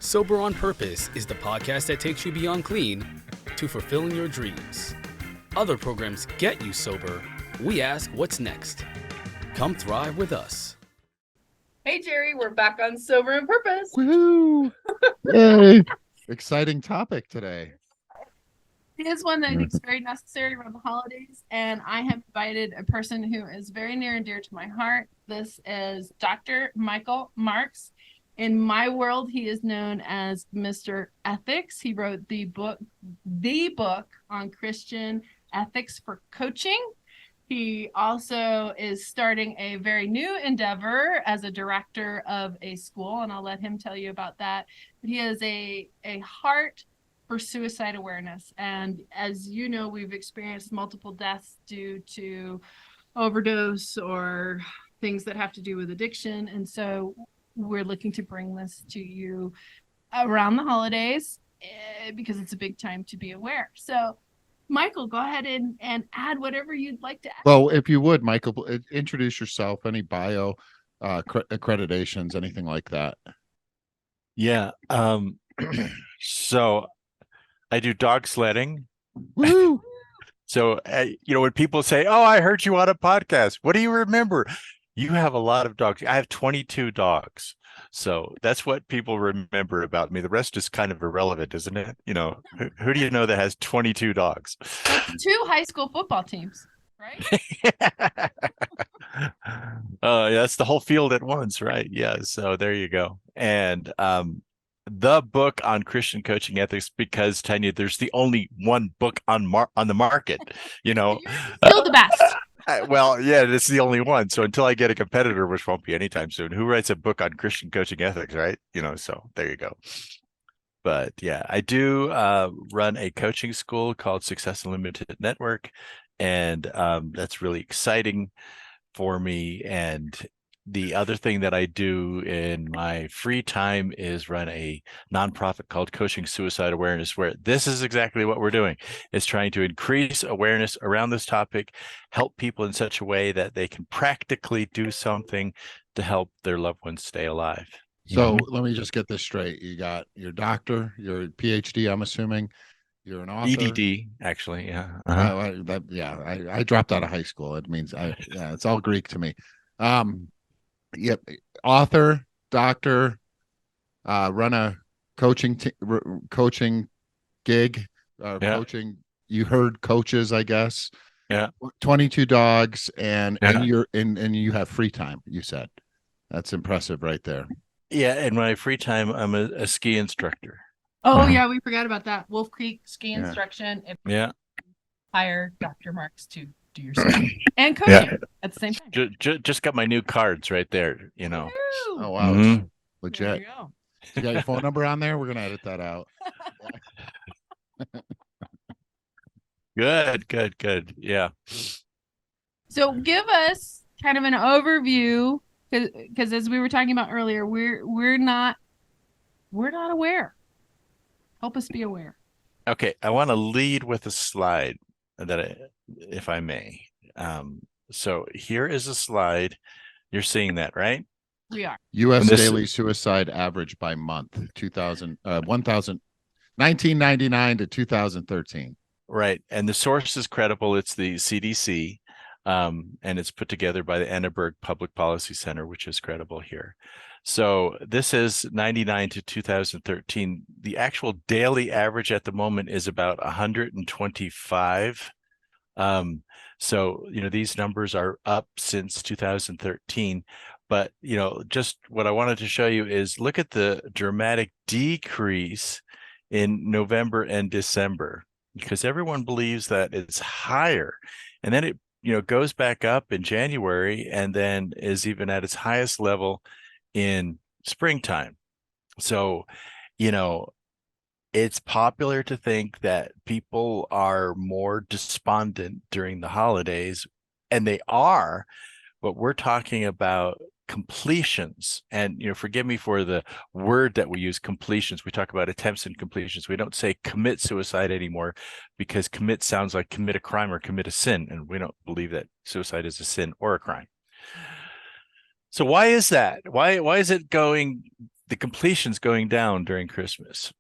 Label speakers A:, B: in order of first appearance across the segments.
A: Sober on Purpose is the podcast that takes you beyond clean to fulfilling your dreams. Other programs get you sober. We ask what's next. Come thrive with us.
B: Hey, Jerry, we're back on Sober on Purpose.
C: Woohoo! Yay! Exciting topic today.
B: It is one that I think is very necessary around the holidays, and I have invited a person who is very near and dear to my heart. This is Dr. Micahel Marx. In my world, he is known as Mr. Ethics. He wrote the book on Christian ethics for coaching. He also is starting a very new endeavor as a director of a school, and I'll let him tell you about that. But he has a heart for suicide awareness. And as you know, we've experienced multiple deaths due to overdose or things that have to do with addiction. And so we're looking to bring this to you around the holidays because it's a big time to be aware. So Michael, go ahead and add whatever you'd like to add.
C: Well, if you would, Michael, introduce yourself, any bio, accreditations, anything like that.
D: Yeah. So I do dog sledding.
C: Woo!
D: So, when people say, "Oh, I heard you on a podcast," what do you remember? You have a lot of dogs. I have 22 dogs. So that's what people remember about me. The rest is kind of irrelevant, isn't it? Who do you know that has 22 dogs?
B: That's 2 high school football teams, right?
D: That's the whole field at once, right? Yeah. So there you go. And the book on Christian coaching ethics, because Tanya, there's the only one book on the market.
B: You're still the best.
D: Well, yeah, it's the only one. So until I get a competitor, which won't be anytime soon, who writes a book on Christian coaching ethics, right? So there you go. But yeah, I do run a coaching school called Success Unlimited Network, and that's really exciting for me. And the other thing that I do in my free time is run a nonprofit called Coaching Suicide Awareness, where this is exactly what we're doing. It's trying to increase awareness around this topic, help people in such a way that they can practically do something to help their loved ones stay alive.
C: So let me just get this straight. You got your doctor, your PhD, I'm assuming. You're an author.
D: EDD, actually, yeah.
C: I dropped out of high school. It means it's all Greek to me. Yep, author, doctor, run a coaching gig, coaching. You heard coaches, I guess.
D: Yeah,
C: 22 dogs, and you have free time. You said that's impressive, right there.
D: Yeah, in my free time, I'm a ski instructor.
B: Oh yeah, we forgot about that. Wolf Creek ski instruction. Hire Dr. Marx to do your ski and coaching at the same time.
D: Just got my new cards right there.
B: Woo!
C: Oh wow,
D: Mm-hmm.
C: Legit. You got your phone number on there? We're gonna edit that out.
D: Good. Yeah.
B: So give us kind of an overview, because as we were talking about earlier, we're not aware. Help us be aware.
D: Okay, I want to lead with a slide if I may. So here is a slide. You're seeing that, right?
B: We are.
C: U.S. daily suicide average by month, 1999 to 2013.
D: Right, and the source is credible. It's the CDC, and it's put together by the Annenberg Public Policy Center, which is credible here. So this is 99 to 2013. The actual daily average at the moment is about 125. So, these numbers are up since 2013. But, just what I wanted to show you is look at the dramatic decrease in November and December, because everyone believes that it's higher. And then it, goes back up in January and then is even at its highest level in springtime. So, it's popular to think that people are more despondent during the holidays, and they are, but we're talking about completions. And, forgive me for the word that we use, completions. We talk about attempts and completions. We don't say commit suicide anymore, because commit sounds like commit a crime or commit a sin. And we don't believe that suicide is a sin or a crime. So why is that? Why is it going the completions going down during Christmas.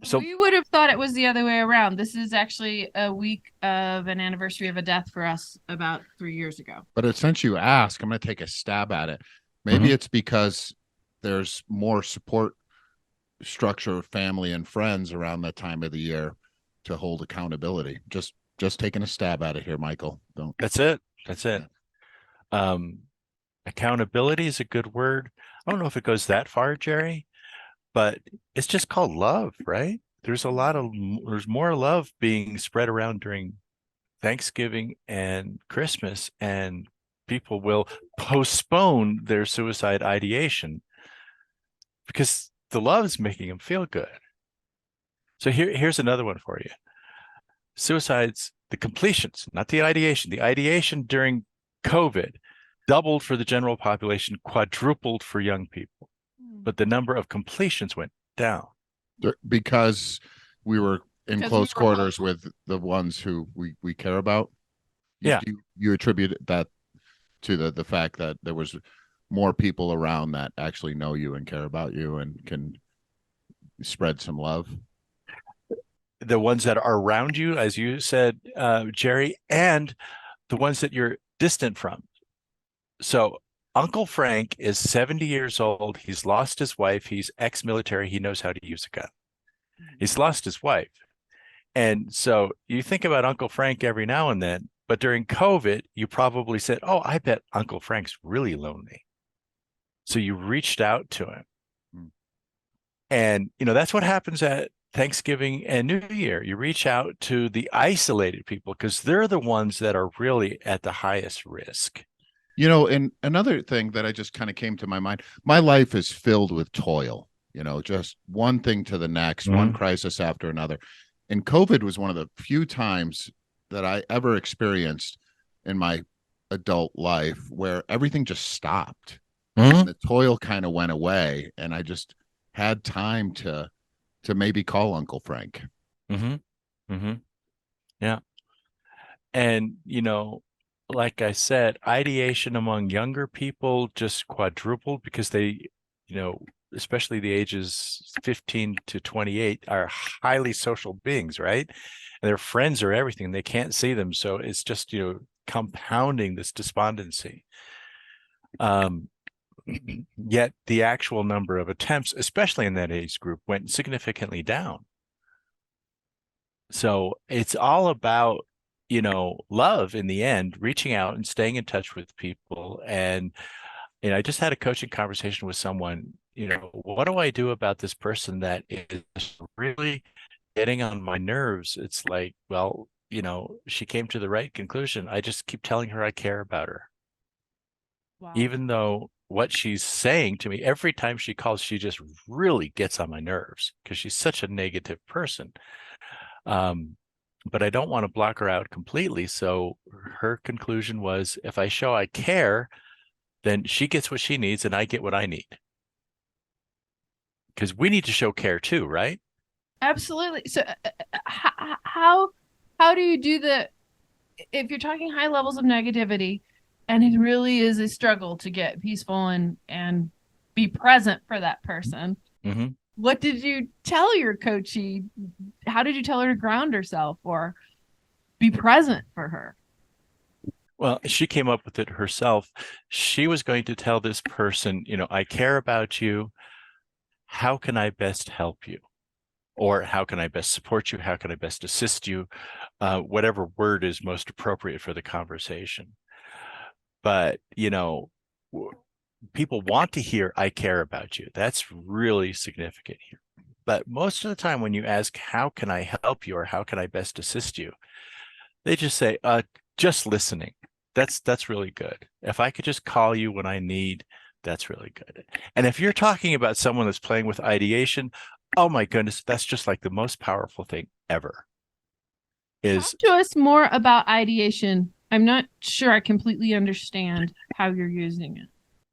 D: So
B: we would have thought it was the other way around. This is actually a week of an anniversary of a death for us about 3 years ago.
C: But since you ask, I'm going to take a stab at it. Maybe it's because there's more support structure, family and friends around that time of the year to hold accountability. Just taking a stab at it here, Michael. Don't.
D: That's it. Accountability is a good word. I don't know if it goes that far, Jerry, but it's just called love, right? There's more love being spread around during Thanksgiving and Christmas, and people will postpone their suicide ideation because the love is making them feel good. So here's another one for you. Suicides, the completions, not the ideation. The ideation during COVID doubled for the general population, quadrupled for young people, but the number of completions went down.
C: Because we were in close quarters with the ones who we care about. You attribute that to the fact that there was more people around that actually know you and care about you and can spread some love.
D: The ones that are around you, as you said, Jerry, and the ones that you're distant from. So Uncle Frank is 70 years old. He's lost his wife. He's ex-military. He knows how to use a gun. He's lost his wife. And so you think about Uncle Frank every now and then, but during COVID, you probably said, oh, I bet Uncle Frank's really lonely. So you reached out to him. And, that's what happens at Thanksgiving and New Year. You reach out to the isolated people because they're the ones that are really at the highest risk.
C: And another thing that I just kind of came to my mind, my life is filled with toil, just one thing to the next, one crisis after another. And COVID was one of the few times that I ever experienced in my adult life where everything just stopped. And the toil kind of went away. And I just had time to maybe call Uncle Frank.
D: Yeah. And, like I said, ideation among younger people just quadrupled because they, especially the ages 15 to 28 are highly social beings, right? And their friends are everything. They can't see them. So it's just, compounding this despondency. Yet the actual number of attempts, especially in that age group, went significantly down. So it's all about, love in the end, reaching out and staying in touch with people. And, I just had a coaching conversation with someone, what do I do about this person that is really getting on my nerves? It's like, well, she came to the right conclusion. I just keep telling her I care about her. Wow. Even though what she's saying to me every time she calls, she just really gets on my nerves because she's such a negative person. But I don't want to block her out completely. So her conclusion was, if I show I care, then she gets what she needs and I get what I need. Because we need to show care too, right?
B: Absolutely. So how do you do if you're talking high levels of negativity and it really is a struggle to get peaceful and be present for that person? What did you tell your coachee? How did you tell her to ground herself or be present for her?
D: Well, she came up with it herself. She was going to tell this person, I care about you. How can I best help you? Or how can I best support you? How can I best assist you? Whatever word is most appropriate for the conversation. But, people want to hear, I care about you. That's really significant here. But most of the time when you ask, how can I help you or how can I best assist you? They just say, just listening. That's really good. If I could just call you when I need, that's really good. And if you're talking about someone that's playing with ideation, oh my goodness, that's just like the most powerful thing ever. Talk
B: to us more about ideation. I'm not sure I completely understand how you're using it.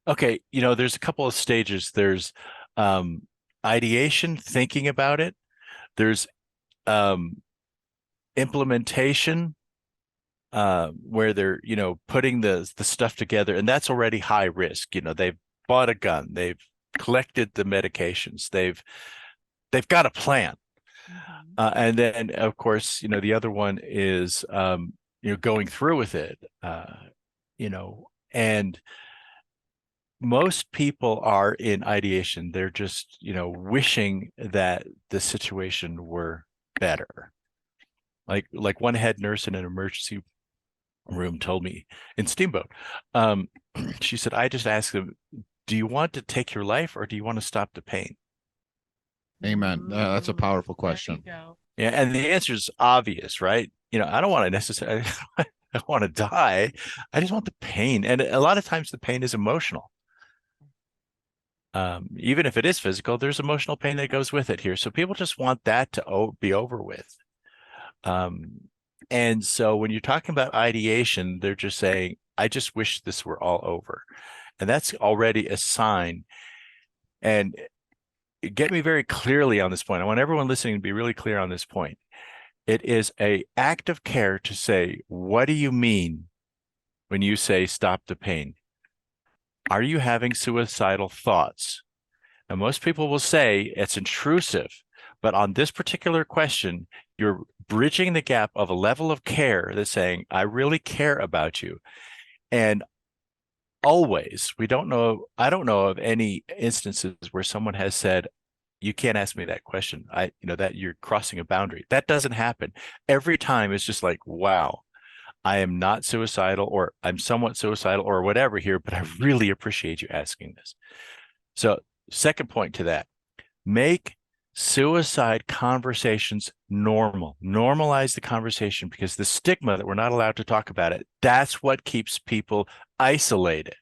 D: Okay, there's a couple of stages. There's ideation, thinking about it. There's implementation, where they're, putting the stuff together, and that's already high risk. They've bought a gun, they've collected the medications, they've got a plan. And then, of course, the other one is, going through with it, and most people are in ideation. They're just, wishing that the situation were better. Like one head nurse in an emergency room told me in Steamboat, she said, I just asked them, do you want to take your life or do you want to stop the pain?
C: Amen. That's a powerful question.
B: There you
D: Yeah, and the answer is obvious, right? I don't want to necessarily, I don't want to die. I just want the pain. And a lot of times the pain is emotional. Even if it is physical, there's emotional pain that goes with it here. So people just want that to be over with. And so when you're talking about ideation, they're just saying, I just wish this were all over. And that's already a sign. And get me very clearly on this point. I want everyone listening to be really clear on this point. It is an act of care to say, what do you mean when you say stop the pain? Are you having suicidal thoughts? And most people will say it's intrusive, but on this particular question, you're bridging the gap of a level of care that's saying, I really care about you. And always, I don't know of any instances where someone has said, you can't ask me that question. That you're crossing a boundary. That doesn't happen. Every time it's just like, wow, I am not suicidal, or I'm somewhat suicidal, or whatever here, but I really appreciate you asking this. So, second point to that, make suicide conversations normal. Normalize the conversation, because the stigma that we're not allowed to talk about it, that's what keeps people isolated.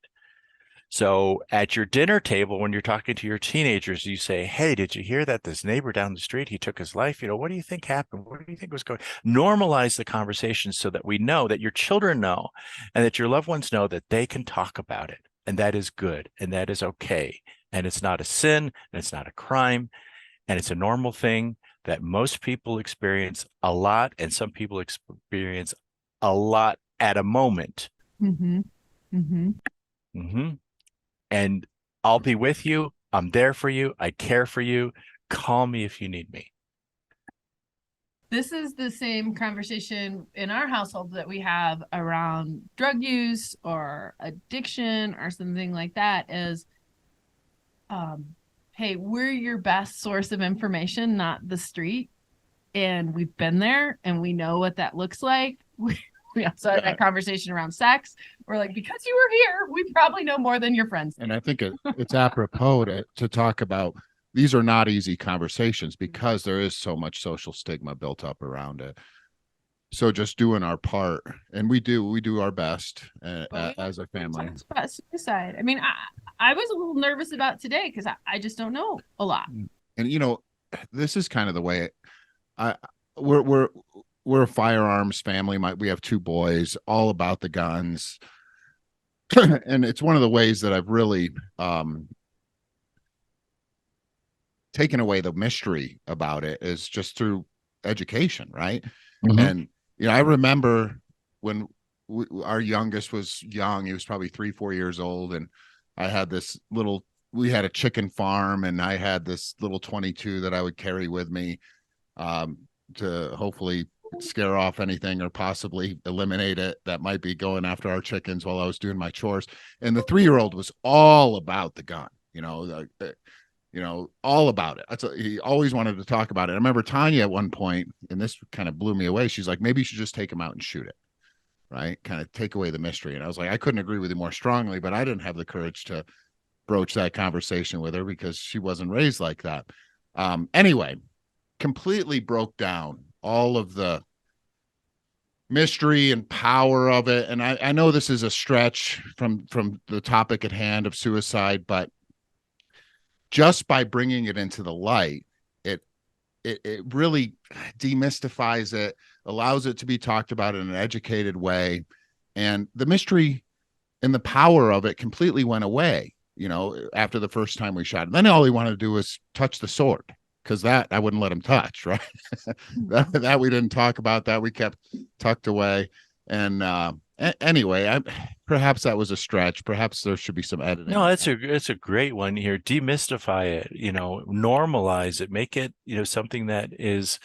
D: So at your dinner table, when you're talking to your teenagers, you say, hey, did you hear that this neighbor down the street, he took his life? What do you think happened? What do you think was going on? Normalize the conversation so that we know, that your children know, and that your loved ones know that they can talk about it. And that is good. And that is okay. And it's not a sin, and it's not a crime. And it's a normal thing that most people experience a lot. And some people experience a lot at a moment. And I'll be with you. I'm there for you. I care for you. Call me if you need me.
B: This is the same conversation in our household that we have around drug use or addiction or something like that is, hey, we're your best source of information, not the street. And we've been there and we know what that looks like. We also had that conversation around sex. We're like, because you were here, we probably know more than your friends.
C: And I think it's apropos to talk about, these are not easy conversations because there is so much social stigma built up around it. So just doing our part, and we do our best as a family.
B: About suicide. I mean, I was a little nervous about today because I just don't know a lot.
C: And this is kind of the way we're a firearms family. We have 2 boys, all about the guns. And it's one of the ways that I've really taken away the mystery about it, is just through education, right? And I remember when our youngest was young, he was probably 3-4 years old, and I had we had a chicken farm, and I had this little 22 that I would carry with me to hopefully scare off anything or possibly eliminate it that might be going after our chickens while I was doing my chores. And the 3-year-old was all about the gun, all about it. He always wanted to talk about it. I remember Tanya at one point, and this kind of blew me away. She's like, maybe you should just take him out and shoot it, right? Kind of take away the mystery. And I was like, I couldn't agree with you more strongly, but I didn't have the courage to broach that conversation with her because she wasn't raised like that. Anyway, completely broke down all of the mystery and power of it. And I know this is a stretch from the topic at hand of suicide, but just by bringing it into the light, it really demystifies it, allows it to be talked about in an educated way. And the mystery and the power of it completely went away, after the first time we shot it. Then all he wanted to do was touch the sword, because that I wouldn't let him touch, right? that we didn't talk about, that we kept tucked away. And Anyway, perhaps that was a stretch. Perhaps there should be some editing.
D: No, it's a great one here. Demystify it, normalize it, make it, something that is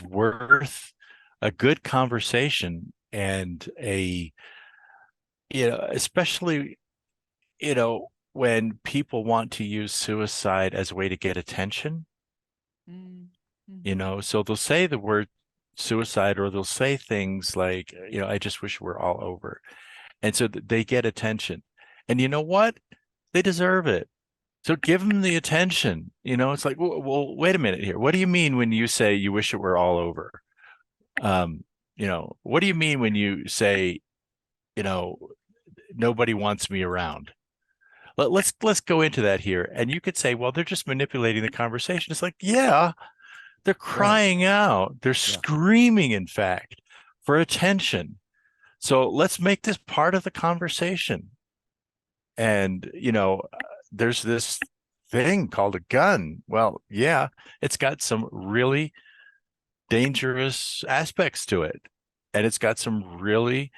D: worth a good conversation and especially, when people want to use suicide as a way to get attention, so they'll say the word suicide, or they'll say things like, I just wish we're all over. And so they get attention. And you know what? They deserve it. So give them the attention. It's like, well, wait a minute here. What do you mean when you say you wish it were all over? What do you mean when you say, nobody wants me around? Let's go into that here. And you could say, well, they're just manipulating the conversation. It's like, yeah, they're crying out. They're screaming, in fact, for attention. So let's make this part of the conversation. And, there's this thing called a gun. Well, yeah, it's got some really dangerous aspects to it. And it's got some really,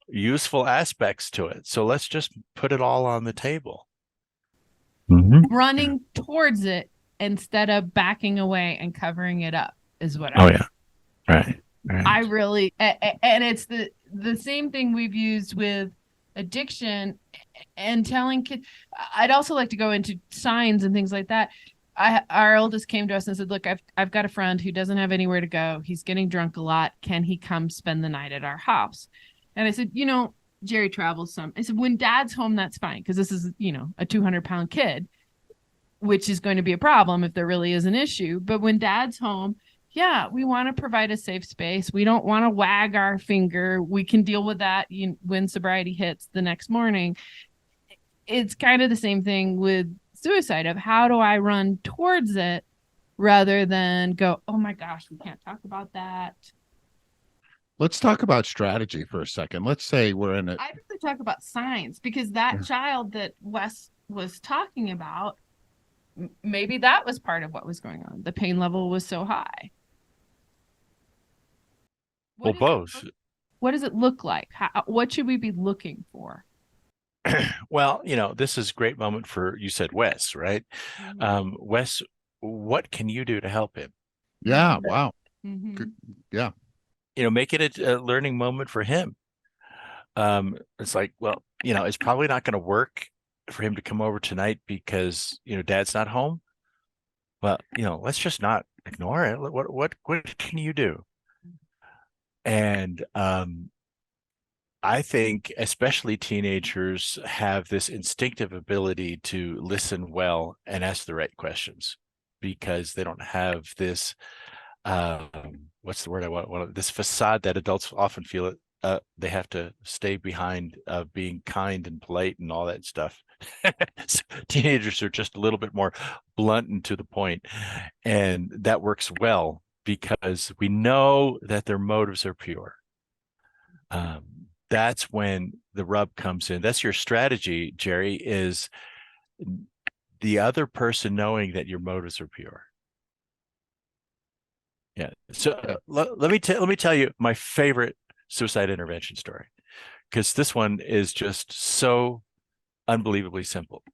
D: useful aspects to it. So let's just put it all on the table.
B: Running towards it instead of backing away and covering it up is what
D: yeah. Right.
B: I really, and it's the same thing we've used with addiction and telling kids. I'd also like to go into signs and things like that. Our oldest came to us and said, look, I've got a friend who doesn't have anywhere to go. He's getting drunk a lot. Can he come spend the night at our house? And I said, Jerry travels some. I said, when dad's home, that's fine. Because this is, a 200-pound kid, which is going to be a problem if there really is an issue. But when dad's home, yeah, we want to provide a safe space. We don't want to wag our finger. We can deal with that when sobriety hits the next morning. It's kind of the same thing with suicide, of how do I run towards it rather than go, oh my gosh, we can't talk about that.
C: Let's talk about strategy for a second. Let's say we're in it.
B: I'd rather talk about signs, because that child that Wes was talking about, maybe that was part of what was going on. The pain level was so high.
D: Both.
B: What does it look like? What should we be looking for?
D: Well, this is a great moment for, you said Wes, right? Wes, what can you do to help him?
C: Yeah. Wow.
B: Mm-hmm.
C: Yeah.
D: Make it a learning moment for him. It's like, well, it's probably not going to work for him to come over tonight because, dad's not home. Well, let's just not ignore it. What can you do? And I think especially teenagers have this instinctive ability to listen well and ask the right questions, because they don't have this, what's the word I want? This facade that adults often feel they have to stay behind, being kind and polite and all that stuff. So teenagers are just a little bit more blunt and to the point, and that works well because we know that their motives are pure. That's when the rub comes in. That's your strategy, Jerry, is the other person knowing that your motives are pure. Yeah. So let me tell you my favorite suicide intervention story, because this one is just so unbelievably simple.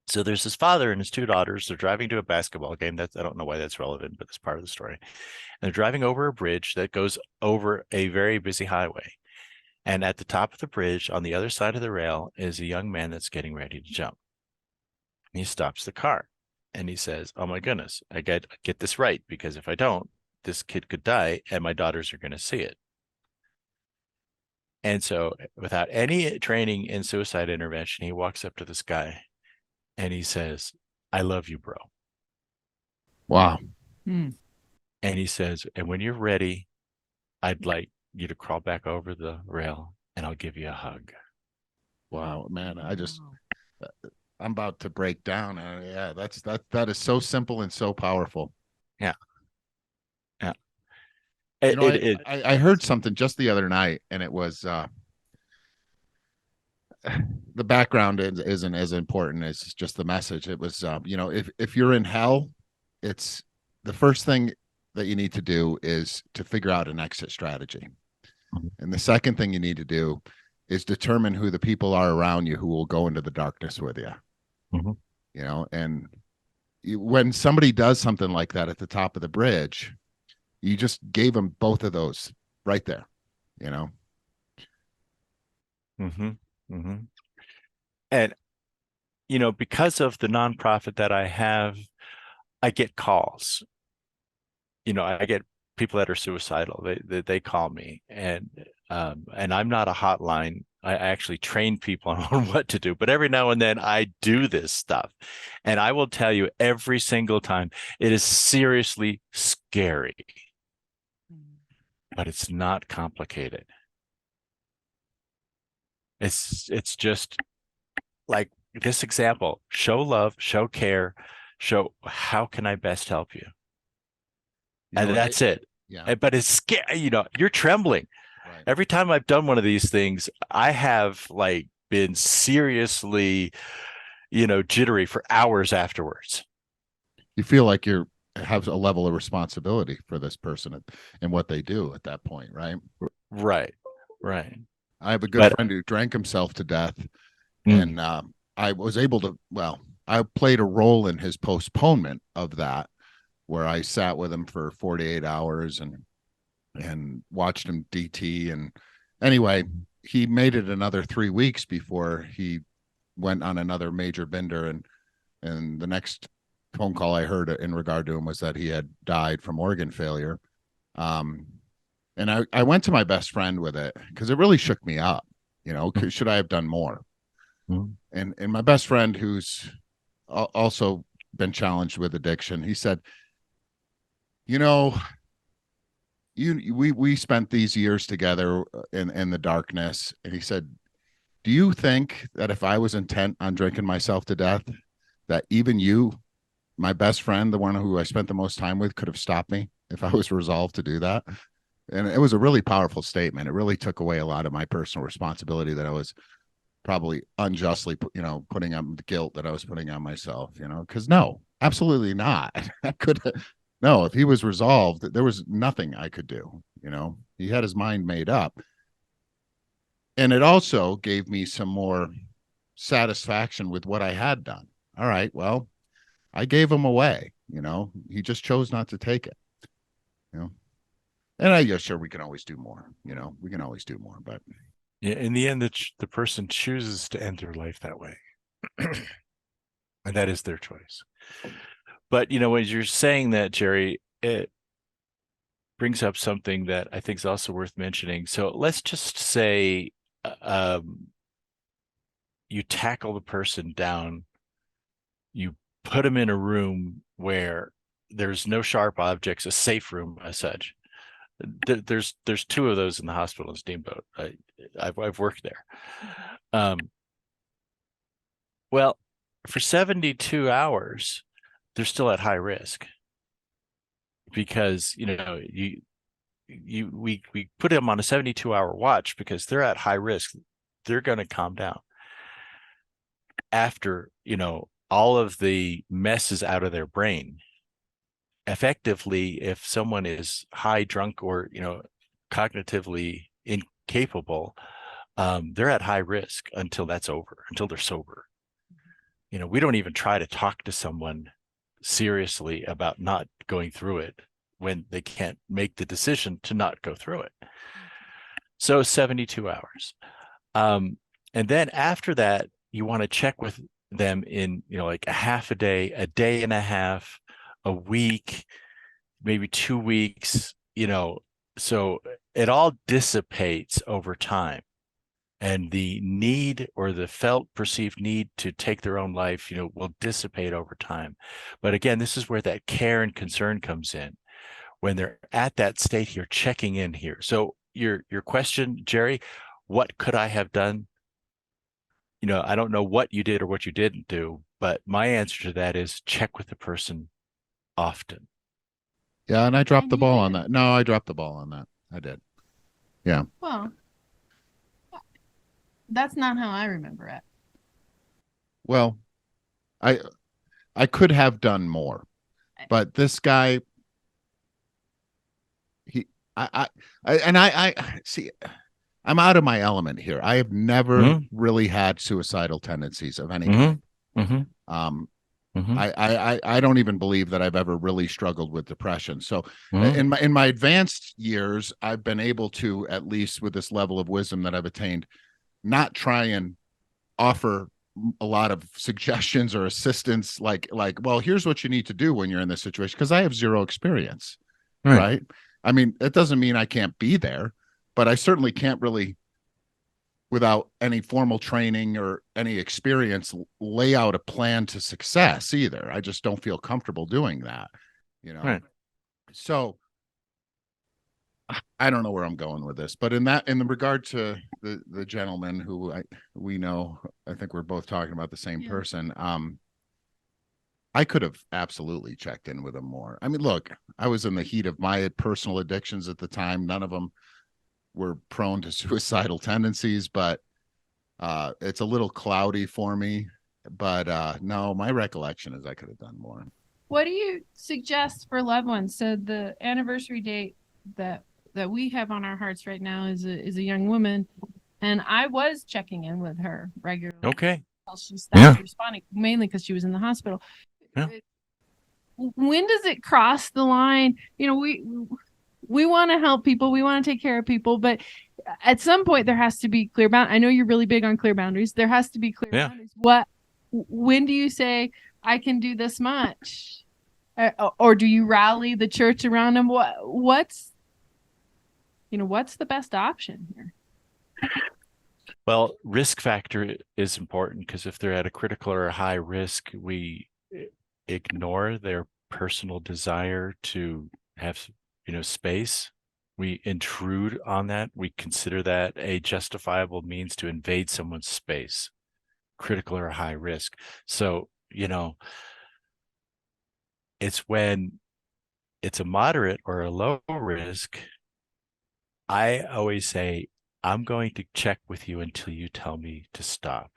D: So there's his father and his two daughters. They're driving to a basketball game. I don't know why that's relevant, but it's part of the story. And they're driving over a bridge that goes over a very busy highway. And at the top of the bridge, on the other side of the rail, is a young man that's getting ready to jump. And he stops the car and he says, oh my goodness, I get this right, because if I don't, this kid could die and my daughters are going to see it. And so without any training in suicide intervention, he walks up to this guy and he says, I love you, bro.
C: Wow.
B: Hmm.
C: And
D: he says, and when you're ready, I'd like you to crawl back over the rail and I'll give you a hug.
C: Wow, man. I'm about to break down. Yeah, that is so simple and so powerful.
D: Yeah. Yeah.
C: I heard something just the other night, and it was the background isn't as important as just the message. It was, if you're in hell, it's the first thing that you need to do is to figure out an exit strategy. And the second thing you need to do is determine who the people are around you who will go into the darkness with you.
D: Mm-hmm.
C: You know, and when somebody does something like that at the top of the bridge, you just gave them both of those right there, you know.
D: Mm-hmm. Mm-hmm. And you know, because of the nonprofit that I have, I get calls. You know, I get people that are suicidal. They call me, and I'm not a hotline. I actually train people on what to do, but every now and then I do this stuff, and I will tell you every single time it is seriously scary, but it's not complicated. It's just like this example: show love, show care, show how can I best help you.
C: You
D: And
C: know,
D: that's it.
C: Yeah.
D: But it's scary, you know, you're trembling.
C: Right.
D: Every time I've done one of these things, I have like been seriously, you know, jittery for hours afterwards.
C: You feel like you have a level of responsibility for this person and what they do at that point, right?
D: Right. Right.
C: I have a good
D: But
C: friend who drank himself to death, and I was able to, I played a role in his postponement of that, where I sat with him for 48 hours and watched him DT. And anyway, he made it another 3 weeks before he went on another major bender. And the next phone call I heard in regard to him was that he had died from organ failure. And I went to my best friend with it because it really shook me up, you know, should I have done more? And my best friend, who's also been challenged with addiction, he said, you know, we spent these years together in the darkness. And he said, do you think that if I was intent on drinking myself to death, that even you, my best friend, the one who I spent the most time with, could have stopped me if I was resolved to do that? And it was a really powerful statement. It really took away a lot of my personal responsibility that I was probably unjustly, you know, putting on the guilt that I was putting on myself, you know, because no, absolutely not. I could no, if he was resolved, there was nothing I could do, you know. He had his mind made up. And it also gave me some more satisfaction with what I had done. All right, well, I gave him away, you know. He just chose not to take it, you know. And I guess sure we can always do more, you know. We can always do more, but
D: yeah, in the end, the person chooses to end their life that way. And that is their choice. But, you know, when you're saying that, Jerry, it brings up something that I think is also worth mentioning. So let's just say you tackle the person down, you put them in a room where there's no sharp objects, a safe room as such. There's two of those in the hospital in Steamboat. I've worked there. Well, for 72 hours, they're still at high risk because, you know, we put them on a 72-hour watch because they're at high risk. They're going to calm down after, you know, all of the mess is out of their brain. Effectively, if someone is high, drunk, or, you know, cognitively incapable, they're at high risk until that's over, until they're sober. You know, we don't even try to talk to someone seriously about not going through it when they can't make the decision to not go through it. So 72 hours. And then after that, you want to check with them in, you know, like a half a day and a half, a week, maybe 2 weeks, you know, so it all dissipates over time. And the need or the felt perceived need to take their own life, you know, will dissipate over time. But again, this is where that care and concern comes in. When they're at that state, you're checking in here. So your question, Jerry, what could I have done? You know, I don't know what you did or what you didn't do, but my answer to that is check with the person often.
C: yeah, and I dropped
B: And
C: the
B: you
C: ball on
B: did.
C: that. No, I dropped the ball on that. I did. Yeah.
B: Well, that's not how I remember it.
C: Well, I could have done more, but this guy, I see. I'm out of my element here. I have never really had suicidal tendencies of any kind. I don't even believe that I've ever really struggled with depression. So in my advanced years, I've been able to, at least with this level of wisdom that I've attained, not try and offer a lot of suggestions or assistance like, well, here's what you need to do when you're in this situation, because I have zero experience. Right. I mean, it doesn't mean I can't be there, but I certainly can't really, without any formal training or any experience, lay out a plan to success either. I just don't feel comfortable doing that, you know.
D: Right.
C: So I don't know where I'm going with this, but in the regard to the gentleman who we know, I think we're both talking about the same person. I could have absolutely checked in with him more. I mean, look, I was in the heat of my personal addictions at the time. None of them were prone to suicidal tendencies, but it's a little cloudy for me. But no, my recollection is I could have done more.
B: What do you suggest for loved ones? So the anniversary date that we have on our hearts right now is a young woman, and I was checking in with her regularly.
D: Okay.
B: She stopped responding, mainly because she was in the hospital.
D: Yeah.
B: When does it cross the line? You know, we want to help people, we want to take care of people, but at some point there has to be clear boundaries. I know you're really big on clear boundaries. There has to be clear boundaries. When do you say I can do this much, or do you rally the church around them? What's the best option here?
D: Well, risk factor is important, because if they're at a critical or a high risk, we ignore their personal desire to have, space. We intrude on that. We consider that a justifiable means to invade someone's space, critical or high risk. So, it's when it's a moderate or a low risk, I always say, I'm going to check with you until you tell me to stop.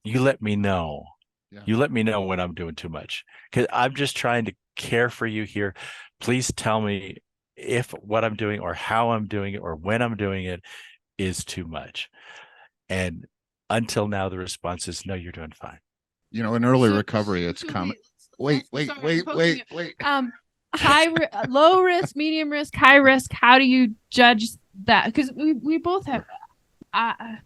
D: You let me know. Yeah. You let me know when I'm doing too much, because I'm just trying to care for you here. Please tell me if what I'm doing or how I'm doing it or when I'm doing it is too much. And until now, the response is, no, you're doing fine.
C: In early recovery, it's common. Wait.
B: Low risk, medium risk, high risk. How do you judge that? Because we both have. I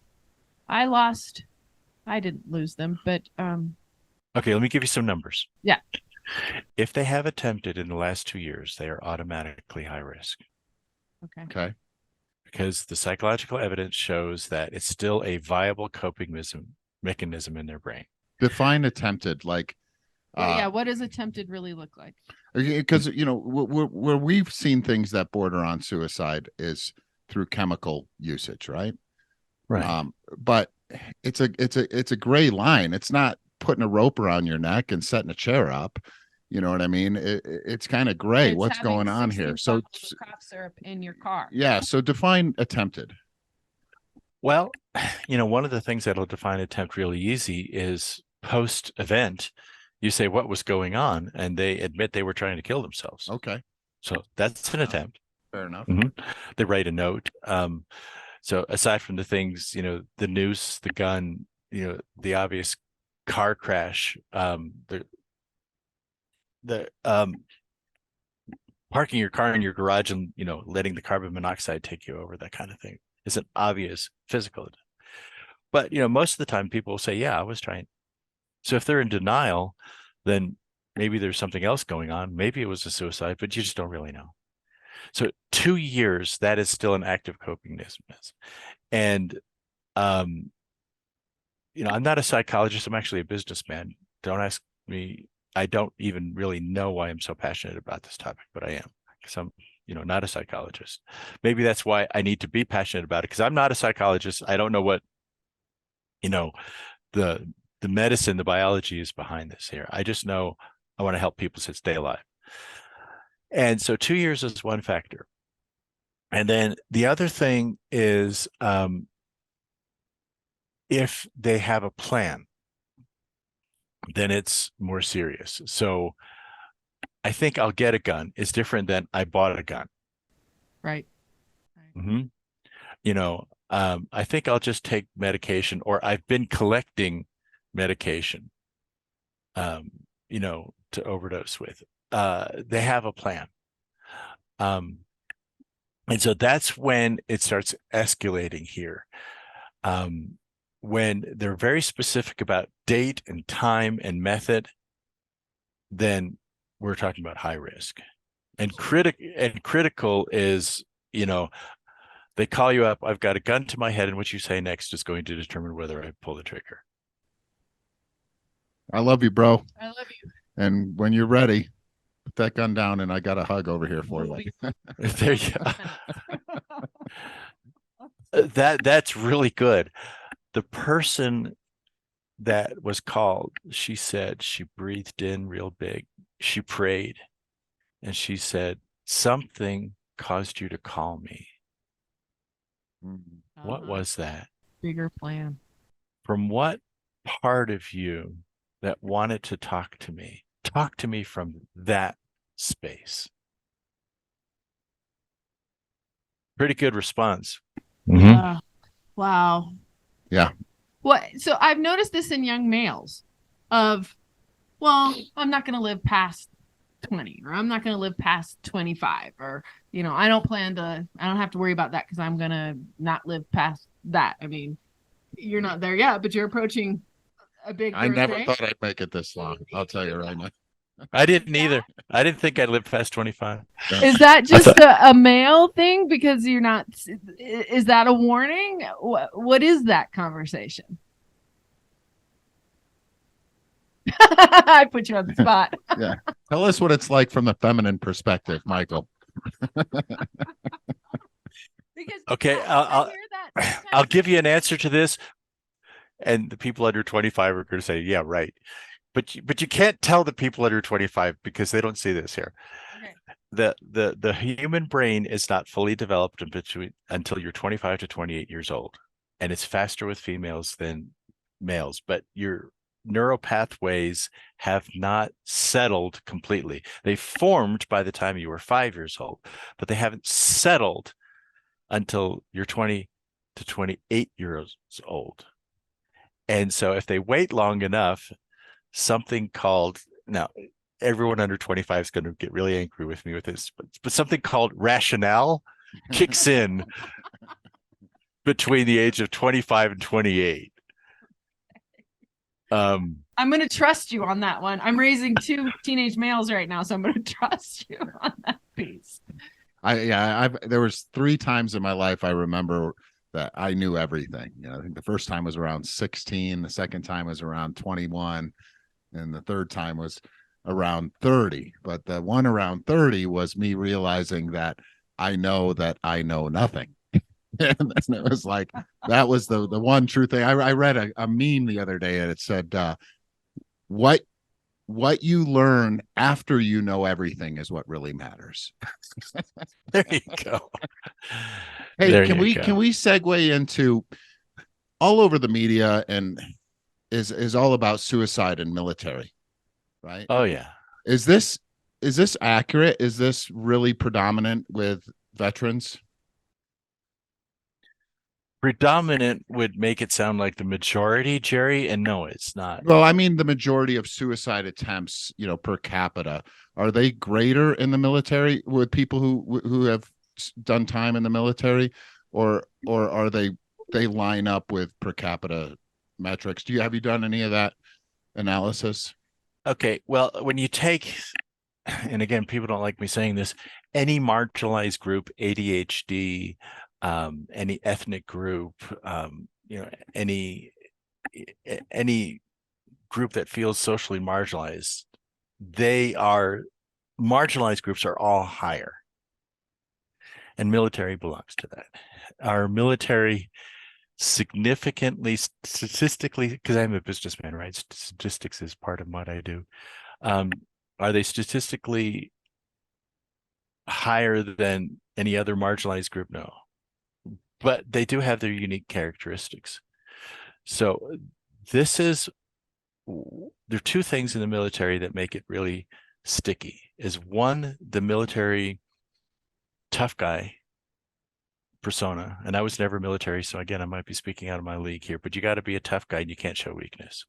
B: didn't lose them, but
D: okay, let me give you some numbers.
B: Yeah.
D: If they have attempted in the last 2 years, they are automatically high risk.
C: Okay.
D: Because the psychological evidence shows that it's still a viable coping mechanism in their brain.
C: Define attempted, like.
B: What does attempted really look like?
C: Because where we've seen things that border on suicide is through chemical usage, right?
D: Right.
C: But it's a gray line. It's not putting a rope around your neck and setting a chair up. You know what I mean? It's kind of gray. What's going on here? So
B: cough syrup in your car.
C: Yeah. So define attempted.
D: Well, one of the things that'll define attempt really easy is post-event. You say what was going on, and they admit they were trying to kill themselves.
C: Okay.
D: So that's an attempt.
C: Fair enough.
D: They write a note. So aside from the things, the noose, the gun, the obvious car crash, the parking your car in your garage and, letting the carbon monoxide take you over, that kind of thing is an obvious physical. But, most of the time people will say, yeah, I was trying. So if they're in denial, then maybe there's something else going on. Maybe it was a suicide, but you just don't really know. So 2 years, that is still an active coping mechanism. And, I'm not a psychologist. I'm actually a businessman. Don't ask me. I don't even really know why I'm so passionate about this topic, but I am, because I'm, not a psychologist. Maybe that's why I need to be passionate about it, because I'm not a psychologist. I don't know what, the medicine, the biology is behind this here. I just know I want to help people stay alive. And so 2 years is one factor. And then the other thing is, if they have a plan, then it's more serious. So I think I'll get a gun is different than I bought a gun.
B: Right.
D: Mm-hmm. I think I'll just take medication, or I've been collecting medication, to overdose with. They have a plan. And so that's when it starts escalating here. When they're very specific about date and time and method, then we're talking about high risk. And critical is, they call you up, I've got a gun to my head, and what you say next is going to determine whether I pull the trigger.
C: I love you, bro.
B: I love you.
C: And when you're ready, put that gun down, and I got a hug over here for you.
D: There you go. That's really good. The person that was called, she said she breathed in real big. She prayed, and she said, something caused you to call me. What was that?
B: Bigger plan.
D: From what part of you that wanted to talk to me from that space? Pretty good response.
B: Mm-hmm. Wow.
C: Yeah.
B: What? So I've noticed this in young males of, well, I'm not going to live past 20, or I'm not going to live past 25, or, I don't have to worry about that because I'm going to not live past that. I mean, you're not there yet, but you're approaching a big
C: I never
B: birthday.
C: thought I'd make it this long. I'll tell you right now.
D: I didn't either. I didn't think I'd live past 25.
B: Is that just a male thing? Because you're not, is that a warning? What is that conversation? I put you on the spot.
C: Yeah. Tell us what it's like from the feminine perspective, Michael.
D: Okay, I'll give you an answer to this, and the people under 25 are going to say, yeah, right. But you can't tell the people under 25 because they don't see this here. Okay. The human brain is not fully developed until you're 25 to 28 years old, and it's faster with females than males, but your neural pathways have not settled completely. They formed by the time you were 5 years old, but they haven't settled until you're 20 to 28 years old. And so if they wait long enough, something called, now everyone under 25 is going to get really angry with me with this, but something called rationale kicks in between the age of 25 and 28.
B: I'm going to trust you on that one. I'm raising 2 teenage males right now, so I'm going to trust you on that piece.
C: There was 3 times in my life I remember that I knew everything. I think the first time was around 16, the second time was around 21, and the third time was around 30. But the one around 30 was me realizing that I know nothing. And it was like, that was the one true thing. I read a meme the other day, and it said, what you learn after you know everything is what really matters.
D: There you go.
C: Hey, can we segue into, all over the media and is all about suicide and military, right?
D: Oh yeah.
C: Is this accurate? Is this really predominant with veterans?
D: Predominant would make it sound like the majority, Jerry, and no, it's not.
C: Well, I mean, the majority of suicide attempts, per capita, are they greater in the military with people who have done time in the military, or are they line up with per capita metrics? Have you done any of that analysis?
D: Okay, well, when you take, and again, people don't like me saying this, any marginalized group, ADHD, any ethnic group, any group that feels socially marginalized, marginalized groups are all higher. And military belongs to that. Our military significantly, statistically, because I'm a businessman, right? Statistics is part of what I do. Are they statistically higher than any other marginalized group? No. But they do have their unique characteristics. So there are 2 things in the military that make it really sticky. Is one, the military tough guy persona, and I was never military, so again, I might be speaking out of my league here, but you got to be a tough guy and you can't show weakness.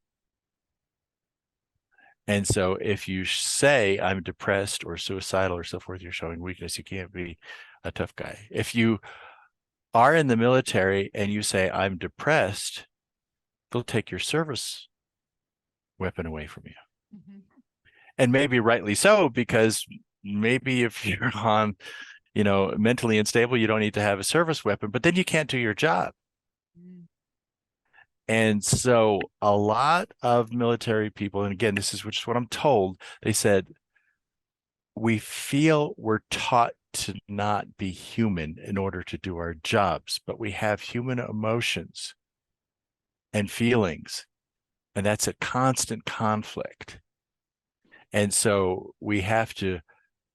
D: And so if you say I'm depressed or suicidal or so forth, you're showing weakness. You can't be a tough guy. If you are in the military and you say I'm depressed, they'll take your service weapon away from you. Mm-hmm. And maybe rightly so, because maybe if you're on, mentally unstable, you don't need to have a service weapon, but then you can't do your job. Mm. And so a lot of military people, and again, this is which is what I'm told, they said, we feel we're taught to not be human in order to do our jobs, but we have human emotions and feelings, and that's a constant conflict. And so we have to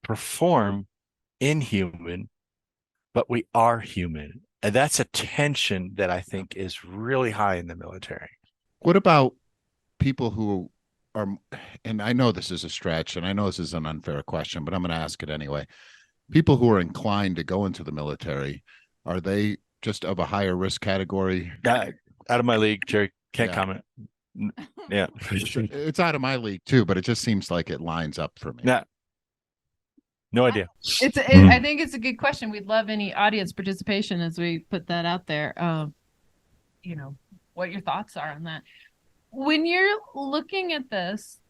D: perform inhuman, but we are human. And that's a tension that I think is really high in the military.
C: What about people who are, and I know this is a stretch, and I know this is an unfair question, but I'm going to ask it anyway. People who are inclined to go into the military, are they just of a higher risk category?
D: Out of my league, Jerry. Can't comment. Yeah.
C: It's out of my league too, but it just seems like it lines up for me.
D: Yeah. No idea.
B: I think it's a good question. We'd love any audience participation as we put that out there. What your thoughts are on that. When you're looking at this,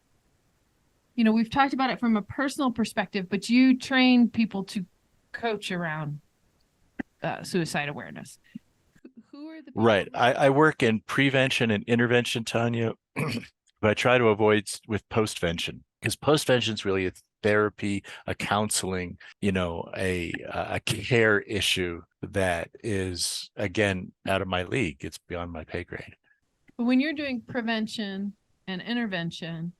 B: we've talked about it from a personal perspective, but you train people to coach around suicide awareness. Who are the people?
D: Right. I work in prevention and intervention, Tanya, but I try to avoid with postvention, because postvention is really a therapy, a counseling, a care issue that is, again, out of my league. It's beyond my pay grade.
B: But when you're doing prevention and intervention,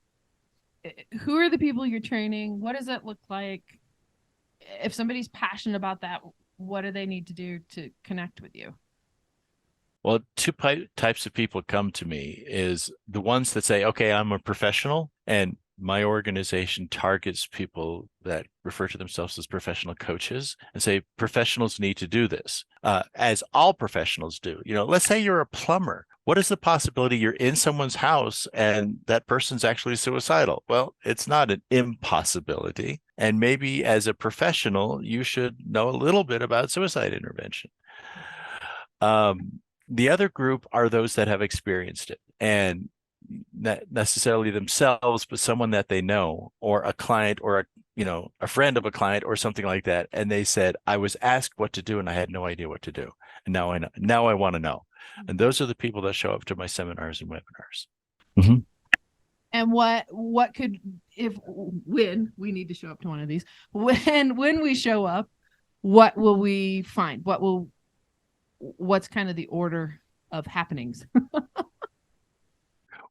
B: who are the people you're training? What does it look like? If somebody's passionate about that, what do they need to do to connect with you?
D: Well, two types of people come to me is the ones that say, okay, I'm a professional, and my organization targets people that refer to themselves as professional coaches and say professionals need to do this, as all professionals do. Let's say you're a plumber. What is the possibility you're in someone's house and that person's actually suicidal? Well, it's not an impossibility. And maybe as a professional, you should know a little bit about suicide intervention. The other group are those that have experienced it, and not necessarily themselves, but someone that they know, or a client, or a friend of a client, or something like that. And they said, I was asked what to do and I had no idea what to do. And now I know. Now I want to know. And those are the people that show up to my seminars and webinars. Mm-hmm.
B: And what could, when we need to show up to one of these, when we show up, what will we find? What's kind of the order of happenings?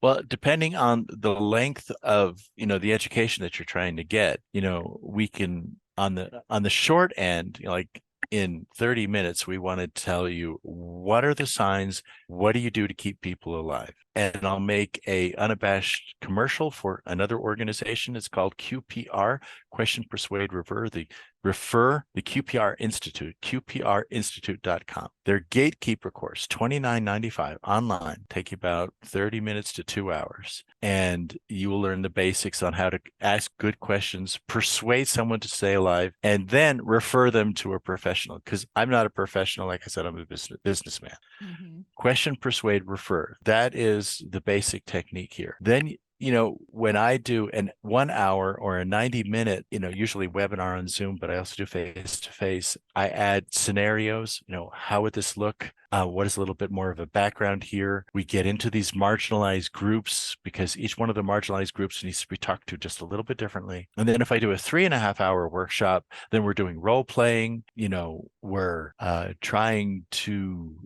D: Well, depending on the length of, the education that you're trying to get, we can, on the short end, like in 30 minutes, we want to tell you, what are the signs? What do you do to keep people alive? And I'll make a unabashed commercial for another organization. It's called QPR, Question, Persuade, Refer, the QPR Institute, qprinstitute.com. Their gatekeeper course, $29.95 online, take you about 30 minutes to 2 hours. And you will learn the basics on how to ask good questions, persuade someone to stay alive, and then refer them to a professional. Because I'm not a professional. Like I said, I'm a businessman. Mm-hmm. Question, persuade, refer. That is the basic technique here. Then when I do an 1 hour or a 90-minute, usually webinar on Zoom, but I also do face-to-face, I add scenarios. How would this look? What is a little bit more of a background here? We get into these marginalized groups, because each one of the marginalized groups needs to be talked to just a little bit differently. And then if I do a 3.5-hour workshop, then we're doing role playing. We're trying to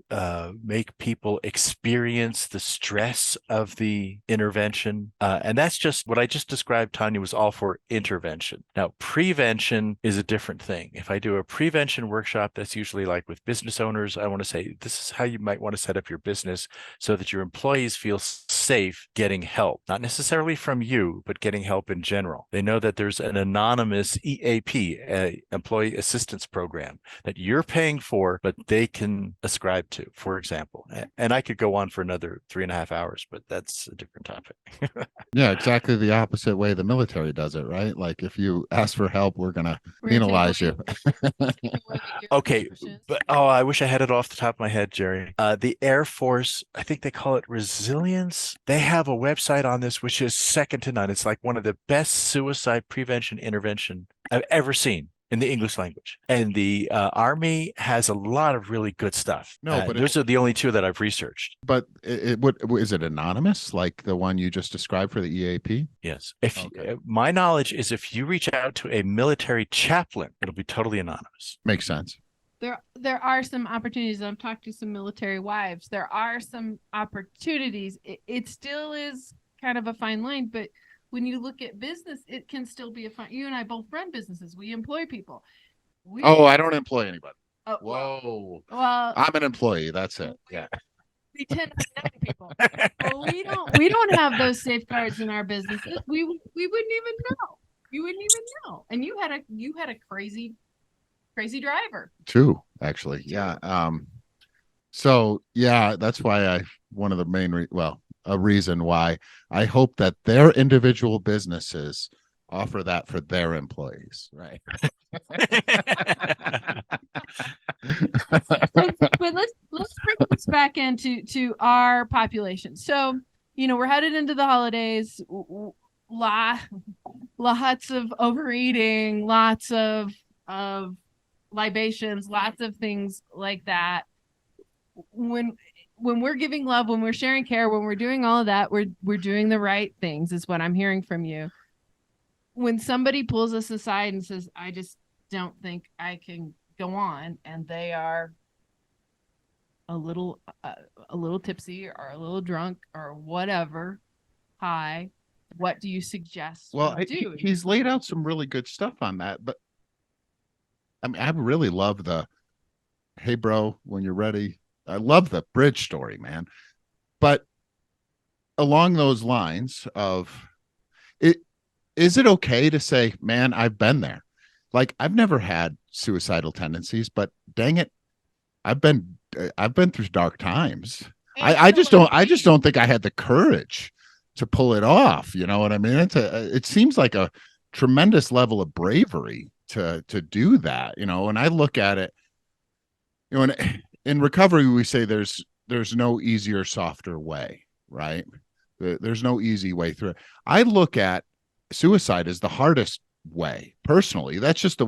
D: make people experience the stress of the intervention. And that's just what I just described, Tanya, was all for intervention. Now, prevention is a different thing. If I do a prevention workshop, that's usually like with business owners, I want to say, this is how you might want to set up your business so that your employees feel safe getting help, not necessarily from you, but getting help in general. They know that there's an anonymous EAP, employee assistance program, that you're paying for, but they can ascribe to, for example. And I could go on for another 3.5 hours, but that's a different topic.
C: Yeah, exactly the opposite way the military does it, right? Like if you ask for help, we're going to penalize you.
D: Okay, but I wish I had it off the top of my head, Jerry. The Air Force, I think they call it Resilience. They have a website on this which is second to none. It's like one of the best suicide prevention intervention I've ever seen in the English language. And the Army has a lot of really good stuff.
C: No, but
D: those are the only two that I've researched.
C: But is it anonymous, like the one you just described for the EAP?
D: Yes. My knowledge is if you reach out to a military chaplain, it'll be totally anonymous.
C: Makes sense.
B: There are some opportunities. I've talked to some military wives. There are some opportunities. It still is kind of a fine line, but when you look at business, it can still be a fine. You and I both run businesses. We employ people.
C: I don't employ anybody.
B: Oh,
C: whoa.
B: Well,
C: I'm an employee. That's it. Yeah.
B: We tend to know people. Well, we don't have those safeguards in our businesses. We wouldn't even know. You wouldn't even know. And you had a crazy driver.
C: Two, actually. Yeah. So yeah, that's why one of the main a reason why I hope that their individual businesses offer that for their employees, right?
B: but let's bring this back into our population. So, we're headed into the holidays. Lots of overeating, lots of libations, lots of things like that. When we're giving love, when we're sharing care, when we're doing all of that, we're doing the right things, is what I'm hearing from you. When somebody pulls us aside and says, I just don't think I can go on, and they are a little tipsy or a little drunk or whatever, high, what do you suggest?
C: Well, he's laid out some really good stuff on that, but I mean, I really love hey bro, when you're ready. I love the bridge story, man. But along those lines of is it okay to say, man, I've been there? Like, I've never had suicidal tendencies, but dang it, I've been through dark times. I just don't think I had the courage to pull it off. You know what I mean? It seems like a tremendous level of bravery to do that, and I look at it, in recovery, we say there's no easier, softer way, right? There's no easy way through it. I look at suicide as the hardest way, personally. That's just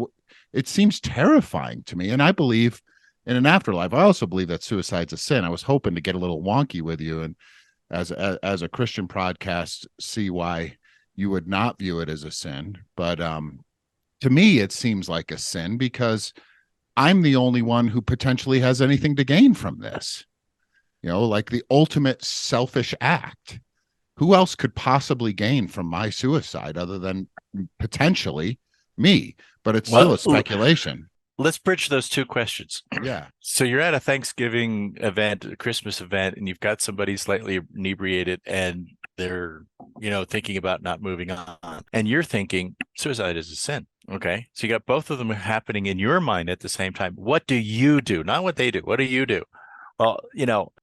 C: it seems terrifying to me. And I believe in an afterlife. I also believe that suicide's a sin. I was hoping to get a little wonky with you, and as a Christian podcast, see why you would not view it as a sin. But to me, it seems like a sin because I'm the only one who potentially has anything to gain from this. Like the ultimate selfish act. Who else could possibly gain from my suicide other than potentially me? But it's still a speculation.
D: Let's bridge those two questions.
C: Yeah.
D: So you're at a Thanksgiving event, a Christmas event, and you've got somebody slightly inebriated and they're, thinking about not moving on. And you're thinking suicide is a sin. Okay. So you got both of them happening in your mind at the same time. What do you do? Not what they do. What do you do? Well,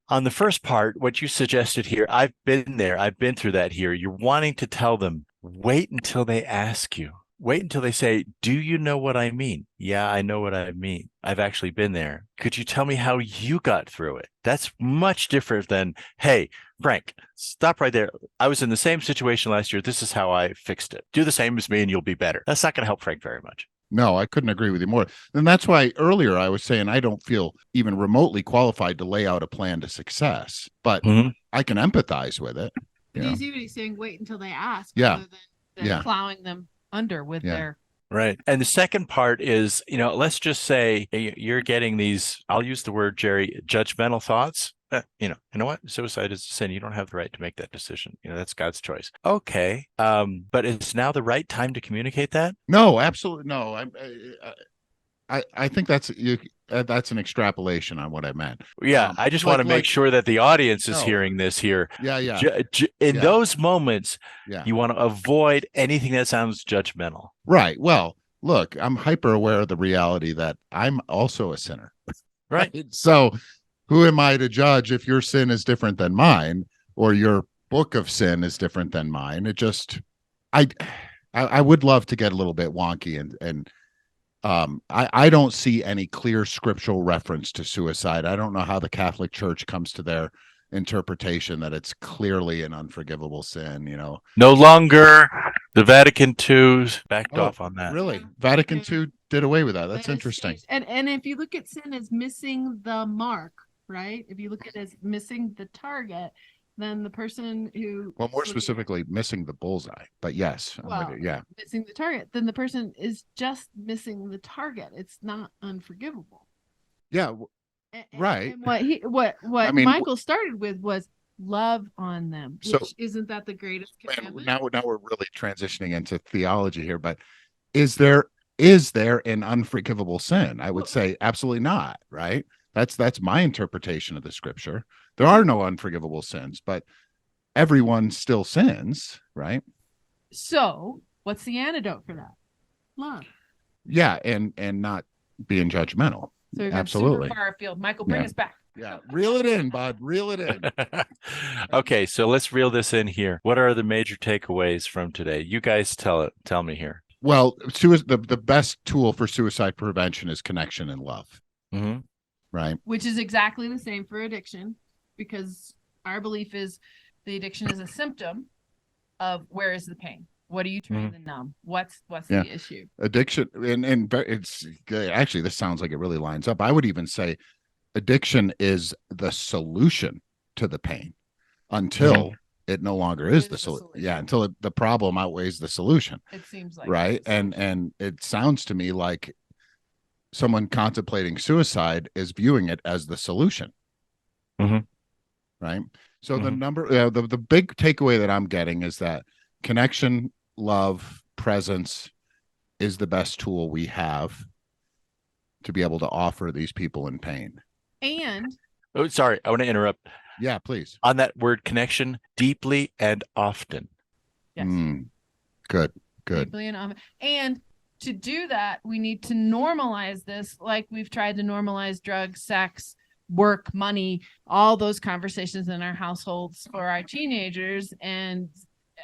D: on the first part, what you suggested here, I've been there. I've been through that here. You're wanting to tell them, wait until they ask you. Wait until they say, do you know what I mean? Yeah, I know what I mean. I've actually been there. Could you tell me how you got through it? That's much different than, hey, Frank, stop right there. I was in the same situation last year. This is how I fixed it. Do the same as me and you'll be better. That's not going to help Frank very much.
C: No, I couldn't agree with you more. And that's why earlier I was saying I don't feel even remotely qualified to lay out a plan to success, but I can empathize with it.
B: Do you see what he's saying? Wait until they ask.
C: Yeah.
B: Rather than plowing them under with their.
D: Right. And the second part is, let's just say you're getting these, I'll use the word, Jerry, judgmental thoughts. You know what? Suicide is a sin. You don't have the right to make that decision. That's God's choice. Okay. But is now the right time to communicate that?
C: No, absolutely no. I think that's an extrapolation on what I meant.
D: Yeah, I just want to make sure that the audience is
C: No.
D: hearing this here.
C: Yeah.
D: In those moments,
C: Yeah.
D: you want to avoid anything that sounds judgmental.
C: Right. Well, look, I'm hyper aware of the reality that I'm also a sinner.
D: Right.
C: So who am I to judge if your sin is different than mine or your book of sin is different than mine? It just, I would love to get a little bit wonky and I don't see any clear scriptural reference to suicide. I don't know how the Catholic Church comes to their interpretation that it's clearly an unforgivable sin,
D: No longer. The Vatican II backed off on that.
C: Really? Vatican II did away with that. That's interesting.
B: And if you look at sin as missing the mark, right? If you look at it as missing the target, then the person who
C: more specifically missing the bullseye, but yes,
B: missing the target, then the person is just missing the target. It's not unforgivable.
C: Yeah. Right.
B: And what Michael started with was love on them. Which isn't that the greatest commandment?
C: Now we're really transitioning into theology here, but is there an unforgivable sin? I would say absolutely not, right? That's my interpretation of the scripture. There are no unforgivable sins, but everyone still sins, right?
B: So what's the antidote for that? Love.
C: Yeah, and not being judgmental.
B: So we've
C: absolutely
B: super far afield. Michael, bring us back.
C: Yeah, reel it in, bud. Reel it in.
D: Okay, so let's reel this in here. What are the major takeaways from today? You guys tell me here.
C: Well, the best tool for suicide prevention is connection and love.
D: Mm-hmm.
C: Right.
B: Which is exactly the same for addiction, because our belief is the addiction is a symptom of where is the pain? What are you trying to numb? What's the issue? Addiction,
C: and it's actually, this sounds like it really lines up. I would even say addiction is the solution to the pain until it no longer is the solution. Yeah, until the problem outweighs the solution.
B: It seems like
C: right, and it sounds to me like someone contemplating suicide is viewing it as the solution. Right. So the big takeaway that I'm getting is that connection, love, presence is the best tool we have to be able to offer these people in pain.
B: And
D: sorry, I want to interrupt.
C: Yeah, please.
D: On that word connection, deeply and often.
B: Yes.
C: Good.
B: Deeply and often. And to do that, we need to normalize this, like we've tried to normalize drugs, sex, work, money, all those conversations in our households for our teenagers. And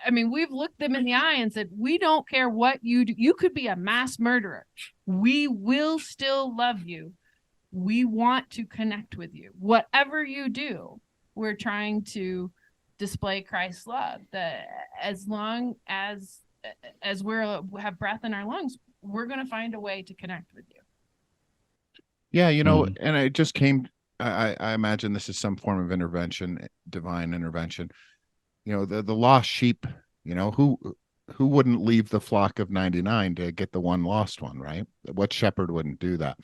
B: I mean, we've looked them in the eye and said, we don't care what you do. You could be a mass murderer. We will still love you. We want to connect with you. Whatever you do, we're trying to display Christ's love. That as long as we have breath in our lungs, we're going to find a way to connect with you.
C: Yeah, and it just came, I imagine this is some form of intervention, divine intervention. The lost sheep, who wouldn't leave the flock of 99 to get the one lost one, right? What shepherd wouldn't do that?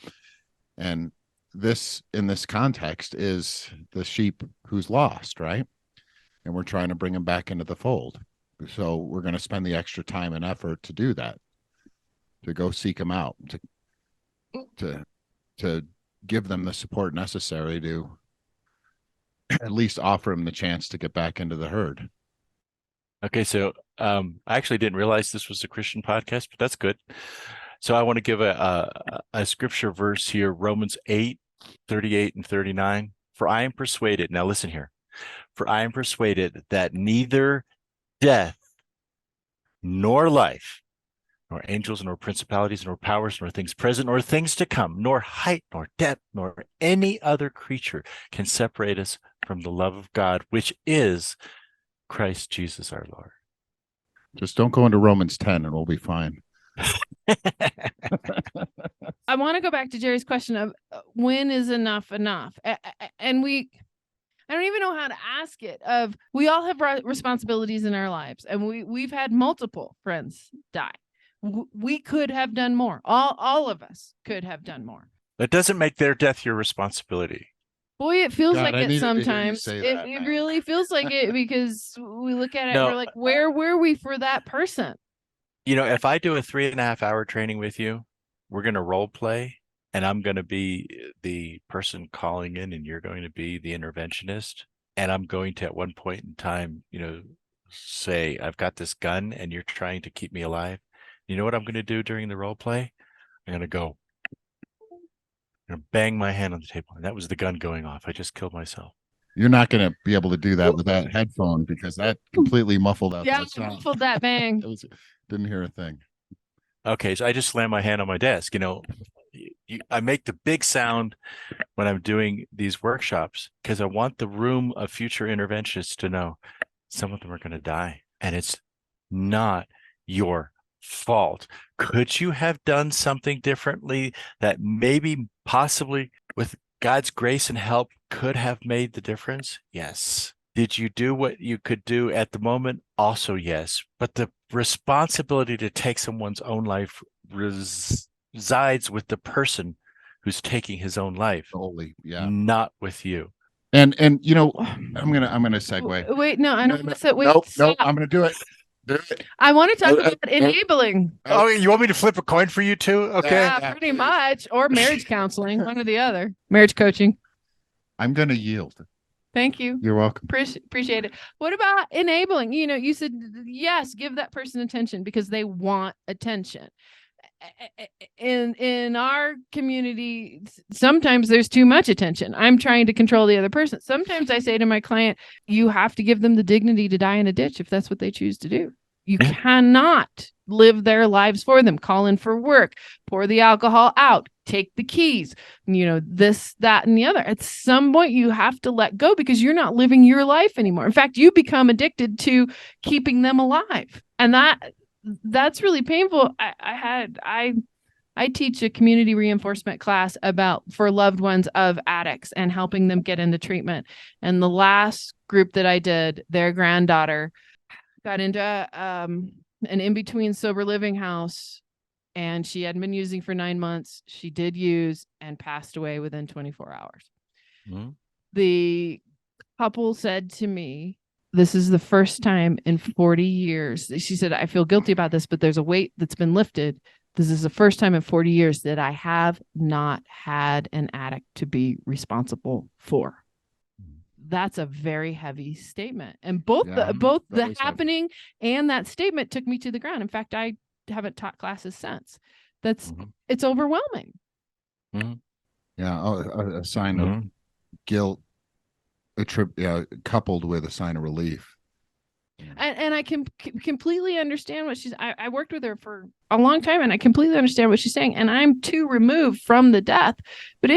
C: And this, in this context, is the sheep who's lost, right? And we're trying to bring him back into the fold. So we're going to spend the extra time and effort to do that, to go seek them out, to give them the support necessary to at least offer them the chance to get back into the herd.
D: Okay, so I actually didn't realize this was a Christian podcast, but that's good. So I want to give a scripture verse here, Romans 8:38 and 39. For I am persuaded, now listen here, for I am persuaded that neither death nor life, nor angels, nor principalities, nor powers, nor things present, nor things to come, nor height, nor depth, nor any other creature can separate us from the love of God, which is Christ Jesus our Lord.
C: Just don't go into Romans 10 and we'll be fine.
B: I want to go back to Jerry's question of when is enough enough? And I don't even know how to ask it. We all have responsibilities in our lives, and we've had multiple friends die. We could have done more. All of us could have done more.
D: That doesn't make their death your responsibility.
B: Boy, it feels like it sometimes.
C: It
B: really feels like it, because we look at it and we're like, where were we for that person?
D: If I do a 3.5 hour training with you, we're going to role play. and I'm going to be the person calling in, and you're going to be the interventionist. And I'm going to, at one point in time, say, I've got this gun and you're trying to keep me alive. You know what I'm going to do during the role play? I'm going to bang my hand on the table. And that was the gun going off. I just killed myself.
C: You're not going to be able to do that with that headphone because that completely muffled out.
E: Yeah, muffled that bang.
C: Didn't hear a thing.
D: Okay, so I just slammed my hand on my desk. I make the big sound when I'm doing these workshops because I want the room of future interventionists to know some of them are going to die, and it's not your fault. Could you have done something differently that maybe possibly with God's grace and help could have made the difference? Yes. Did you do what you could do at the moment? Also, yes. But the responsibility to take someone's own life resides with the person who's taking his own life, not with you.
C: And I'm gonna segue.
E: Wait, no, I don't.
C: No, I'm gonna do it.
E: I want to talk about enabling.
D: Oh, you want me to flip a coin for you too? Okay.
E: Yeah, pretty much. Or marriage counseling, one or the other. Marriage coaching.
C: I'm going to yield.
E: Thank you.
C: You're welcome.
E: Appreciate it. What about enabling? You said, yes, give that person attention because they want attention. In our community, sometimes there's too much attention. I'm trying to control the other person. Sometimes I say to my client, you have to give them the dignity to die in a ditch if that's what they choose to do. You cannot live their lives for them. Call in for work, pour the alcohol out, take the keys, this, that, and the other. At some point, you have to let go because you're not living your life anymore. In fact, you become addicted to keeping them alive. And that's really painful. I teach a community reinforcement class for loved ones of addicts and helping them get into treatment. And the last group that I did, their granddaughter got into an in-between sober living house, and she hadn't been using for 9 months. She did use and passed away within 24 hours. Mm-hmm. The couple said to me, this is the first time in 40 years. She said, I feel guilty about this, but there's a weight that's been lifted. This is the first time in 40 years that I have not had an addict to be responsible for. That's a very heavy statement. And both the happening and that statement took me to the ground. In fact, I haven't taught classes since. It's overwhelming.
C: Mm-hmm. Yeah. A sign of guilt. Coupled with a sign of relief.
E: And I can completely understand what I worked with her for a long time, and I completely understand what she's saying. And I'm too removed from the death, but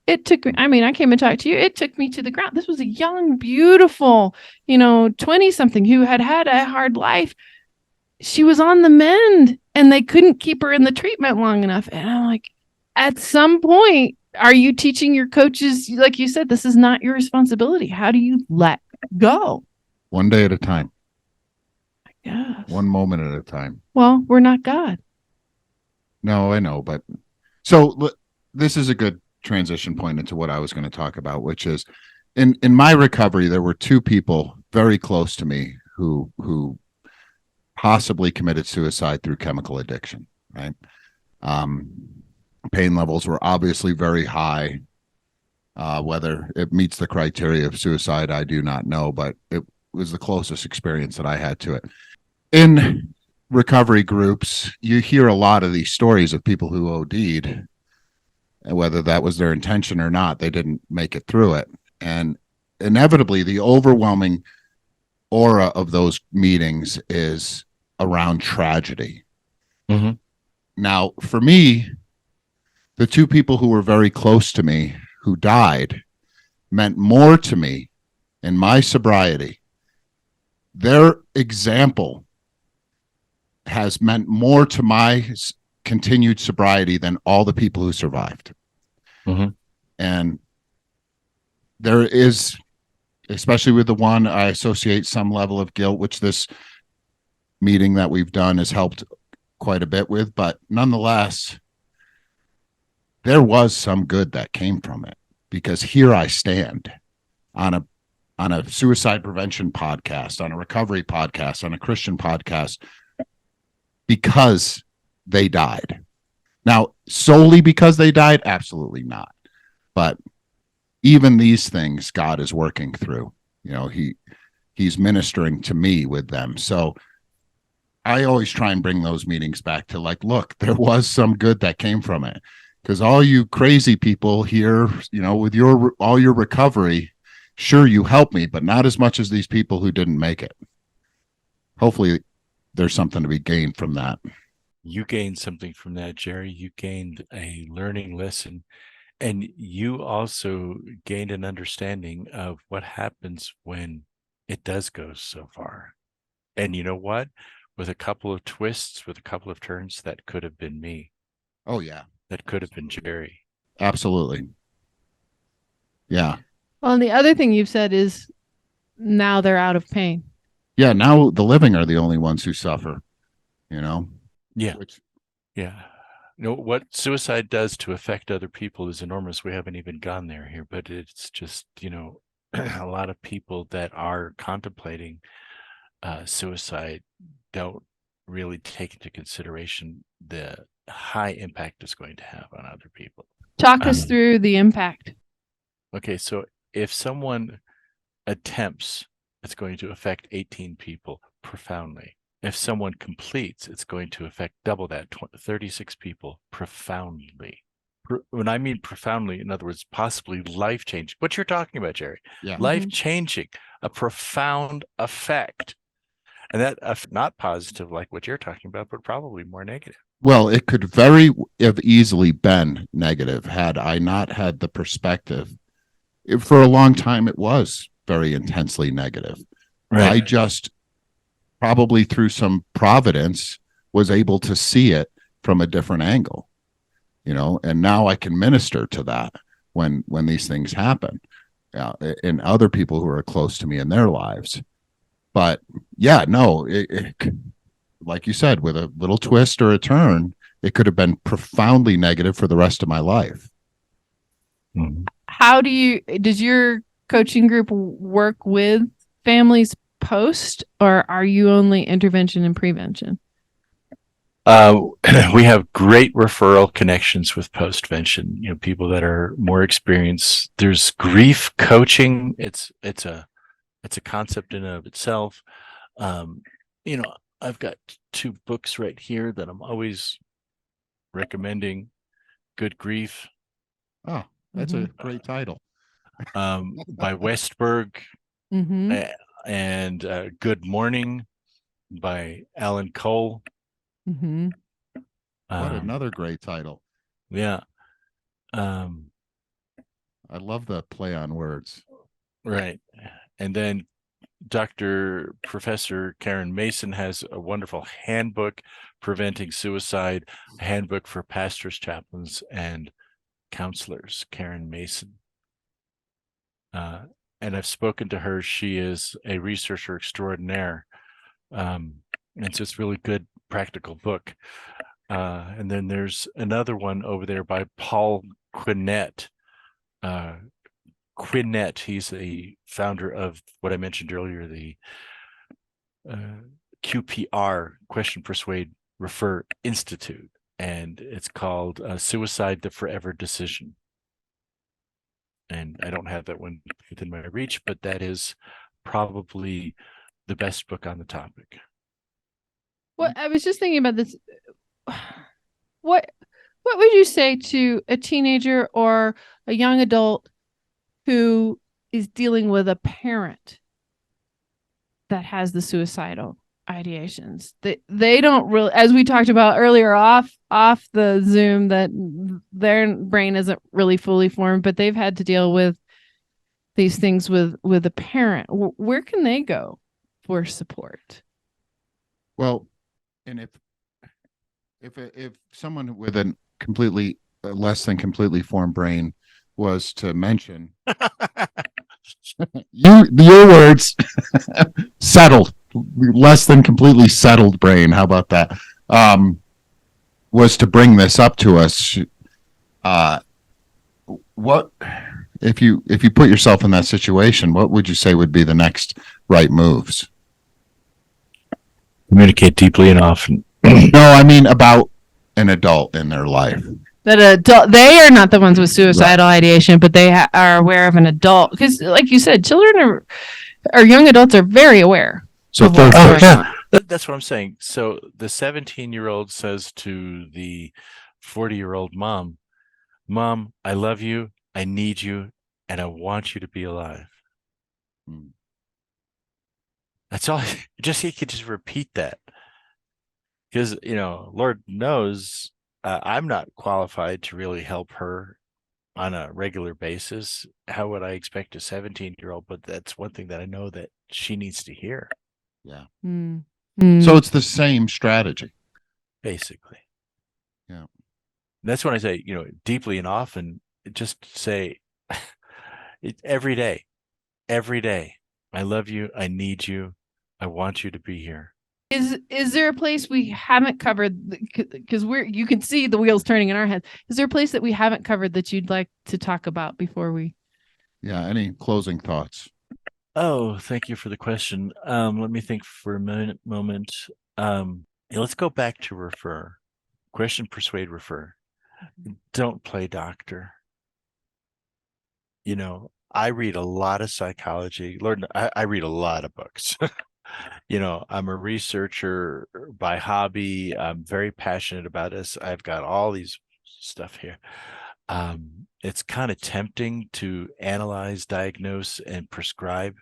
E: it took me, I came and talked to you. It took me to the ground. This was a young, beautiful, 20-something who had a hard life. She was on the mend and they couldn't keep her in the treatment long enough. And I'm like, at some point, are you teaching your coaches, like you said, this is not your responsibility? How do you let go?
C: One day at a time.
E: I guess.
C: One moment at a time.
E: Well, we're not God.
C: No, I know. But so this is a good transition point into what I was going to talk about, which is in my recovery, there were two people very close to me who possibly committed suicide through chemical addiction, right? Pain levels were obviously very high. Whether it meets the criteria of suicide, I do not know, but it was the closest experience that I had to it. In recovery groups, you hear a lot of these stories of people who OD'd, and whether that was their intention or not, they didn't make it through it. And inevitably, the overwhelming aura of those meetings is around tragedy. Mm-hmm. Now, for me, the two people who were very close to me who died meant more to me in my sobriety. Their example has meant more to my continued sobriety than all the people who survived. Mm-hmm. And there is, especially with the one, I associate some level of guilt, which this meeting that we've done has helped quite a bit with, but nonetheless, there was some good that came from it, because here I stand on a suicide prevention podcast, on a recovery podcast, on a Christian podcast, because they died. Now, solely because they died? Absolutely not. But even these things, God is working through. He's ministering to me with them. So I always try and bring those meetings back to like, look, there was some good that came from it. Because all you crazy people here, with all your recovery, sure, you helped me, but not as much as these people who didn't make it. Hopefully there's something to be gained from that.
D: You gained something from that, Jerry. You gained a learning lesson, and you also gained an understanding of what happens when it does go so far. And you know what? With a couple of twists, with a couple of turns, that could have been me.
C: Oh, yeah.
D: That could have been Jerry.
C: Absolutely. Yeah.
E: Well, and the other thing you've said is now they're out of pain.
C: Yeah. Now the living are the only ones who suffer,
D: Yeah. Yeah. What suicide does to affect other people is enormous. We haven't even gone there here, but it's just, a lot of people that are contemplating suicide don't really take into consideration the high impact it's going to have on other people.
E: Talk us through the impact.
D: Okay, so if someone attempts, it's going to affect 18 people profoundly. If someone completes, it's going to affect double that, 36 people profoundly. When I mean profoundly, in other words, possibly life-changing. What you're talking about, Jerry.
C: Yeah.
D: Life-changing, a profound effect. And that not positive like what you're talking about, but probably more negative.
C: Well, it could very have easily been negative had I not had the perspective. For a long time, it was very intensely negative. Right. I just, probably through some providence, was able to see it from a different angle, and now I can minister to that when these things happen, and other people who are close to me in their lives. But yeah, no, like you said, with a little twist or a turn, it could have been profoundly negative for the rest of my life.
E: How does your coaching group work with families post, or are you only intervention and prevention?
D: We have great referral connections with Postvention, people that are more experienced. There's grief coaching. It's a concept in and of itself. I've got 2 books right here that I'm always recommending. Good Grief.
C: Oh, that's a great title.
D: By Westberg, and Good Morning by Alan Cole.
C: What another great title.
D: Yeah.
C: I love the play on words.
D: Right. And then Professor Karen Mason has a wonderful handbook, Preventing Suicide, a handbook for pastors, chaplains, and counselors, Karen Mason. And I've spoken to her. She is a researcher extraordinaire. And so it's a really good practical book. And then there's another one over there by Paul Quinnett. Quinnett, he's a founder of what I mentioned earlier, the QPR, Question, Persuade, Refer Institute. And it's called Suicide, the Forever Decision. And I don't have that one within my reach, but that is probably the best book on the topic.
E: Well, I was just thinking about this. What would you say to a teenager or a young adult who is dealing with a parent that has the suicidal ideations? They don't really, as we talked about earlier off the Zoom, that their brain isn't really fully formed, but they've had to deal with these things with a parent. Where can they go for support?
C: Well, and if someone with a completely less than completely formed brain was to mention your words, settled, less than completely settled brain, how about that, was to bring this up to us, what if you put yourself in that situation, what would you say would be the next right moves?
D: Communicate deeply and often.
C: No, I mean about an adult in their life.
E: That adult, they are not the ones with suicidal ideation, but they are aware of an adult. Because, like you said, children or young adults are very aware.
C: So
E: of what's going on.
D: That's what I'm saying. So the 17-year-old says to the 40-year-old mom, "Mom, I love you, I need you, and I want you to be alive." That's all. He could just repeat that. Because, Lord knows I'm not qualified to really help her on a regular basis. How would I expect a 17-year-old? But that's one thing that I know that she needs to hear.
C: Yeah.
E: So
C: it's the same strategy.
D: Basically.
C: Yeah.
D: That's when I say, deeply and often, just say every day, I love you, I need you, I want you to be here.
E: Is there a place we haven't covered? Because you can see the wheels turning in our heads. Is there a place that we haven't covered that you'd like to talk about before we?
C: Yeah. Any closing thoughts?
D: Oh, thank you for the question. Let me think for a moment. Let's go back to refer. Question, persuade, refer. Don't play doctor. I read a lot of psychology. Lord, I read a lot of books. I'm a researcher by hobby. I'm very passionate about this. I've got all these stuff here. It's kind of tempting to analyze, diagnose, and prescribe.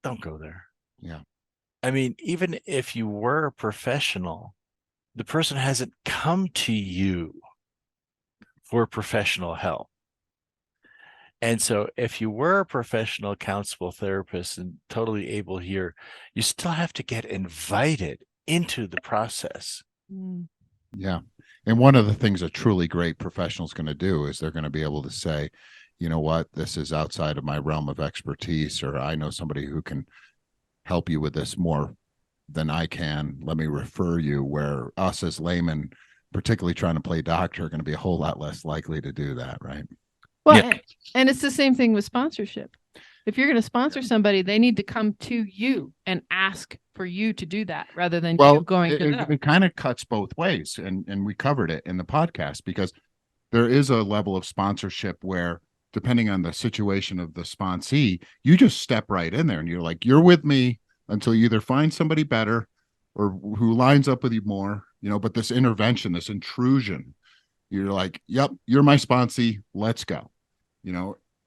D: Don't go there.
C: Yeah.
D: I mean, even if you were a professional, the person hasn't come to you for professional help. And so if you were a professional counselable therapist and totally able here, you still have to get invited into the process.
C: Yeah. And one of the things a truly great professional is going to do is they're going to be able to say, you know what, this is outside of my realm of expertise, or I know somebody who can help you with this more than I can. Let me refer you, where us as laymen, particularly trying to play doctor, are going to be a whole lot less likely to do that, right?
E: Well,
D: Yeah.
E: and it's the same thing with sponsorship. If you're going to sponsor somebody, they need to come to you and ask for you to do that rather than you going to them.
C: It kind of cuts both ways. And we covered it in the podcast, because there is a level of sponsorship where, depending on the situation of the sponsee, you just step right in there and you're like, you're with me until you either find somebody better or who lines up with you more, but this intervention, this intrusion, you're like, yep, you're my sponsee, let's go.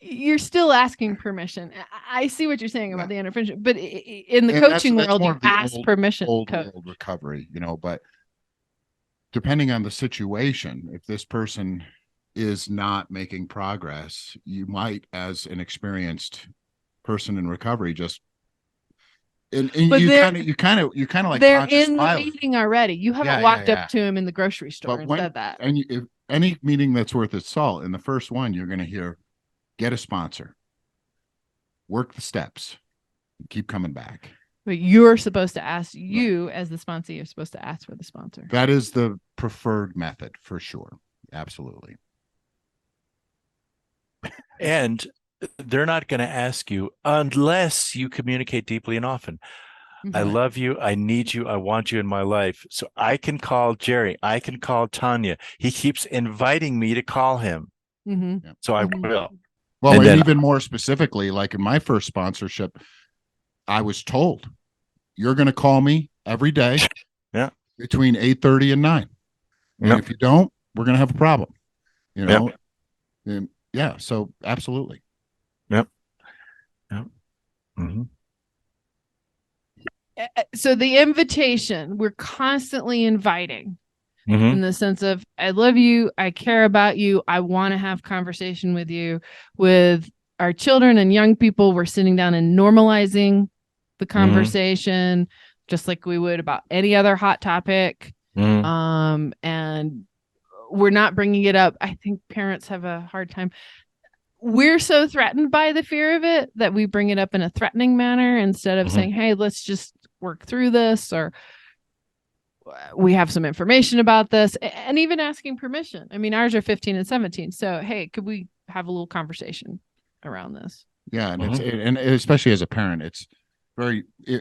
E: You're still asking permission. I see what you're saying about the intervention, but in the coaching world, you ask permission.
C: Old recovery, but depending on the situation, if this person is not making progress, you might, as an experienced person in recovery, just you kind of like
E: they're in the meeting already. You haven't walked up to him in the grocery store and said that.
C: And if any meeting that's worth its salt, in the first one, you're going to hear, get a sponsor, work the steps, keep coming back.
E: But you're supposed to ask, as the sponsor, you're supposed to ask for the sponsor.
C: That is the preferred method for sure. Absolutely.
D: And they're not going to ask you unless you communicate deeply and often. I love you. I need you. I want you in my life. So I can call Jerry. I can call Tanya. He keeps inviting me to call him. So I will.
C: Well, and even more specifically, like in my first sponsorship, I was told, you're going to call me every day between 8:30 and 9. And if you don't, we're going to have a problem. And so absolutely.
E: So the invitation, we're constantly inviting in the sense of, I love you, I care about you, I want to have conversation with you. With our children and young people, we're sitting down and normalizing the conversation just like we would about any other hot topic. And we're not bringing it up. I think parents have a hard time. We're so threatened by the fear of it that we bring it up in a threatening manner instead of saying, hey, let's just work through this, or we have some information about this, and even asking permission. I mean, ours are 15 and 17. So, hey, could we have a little conversation around this?
C: Yeah. And and especially as a parent, it's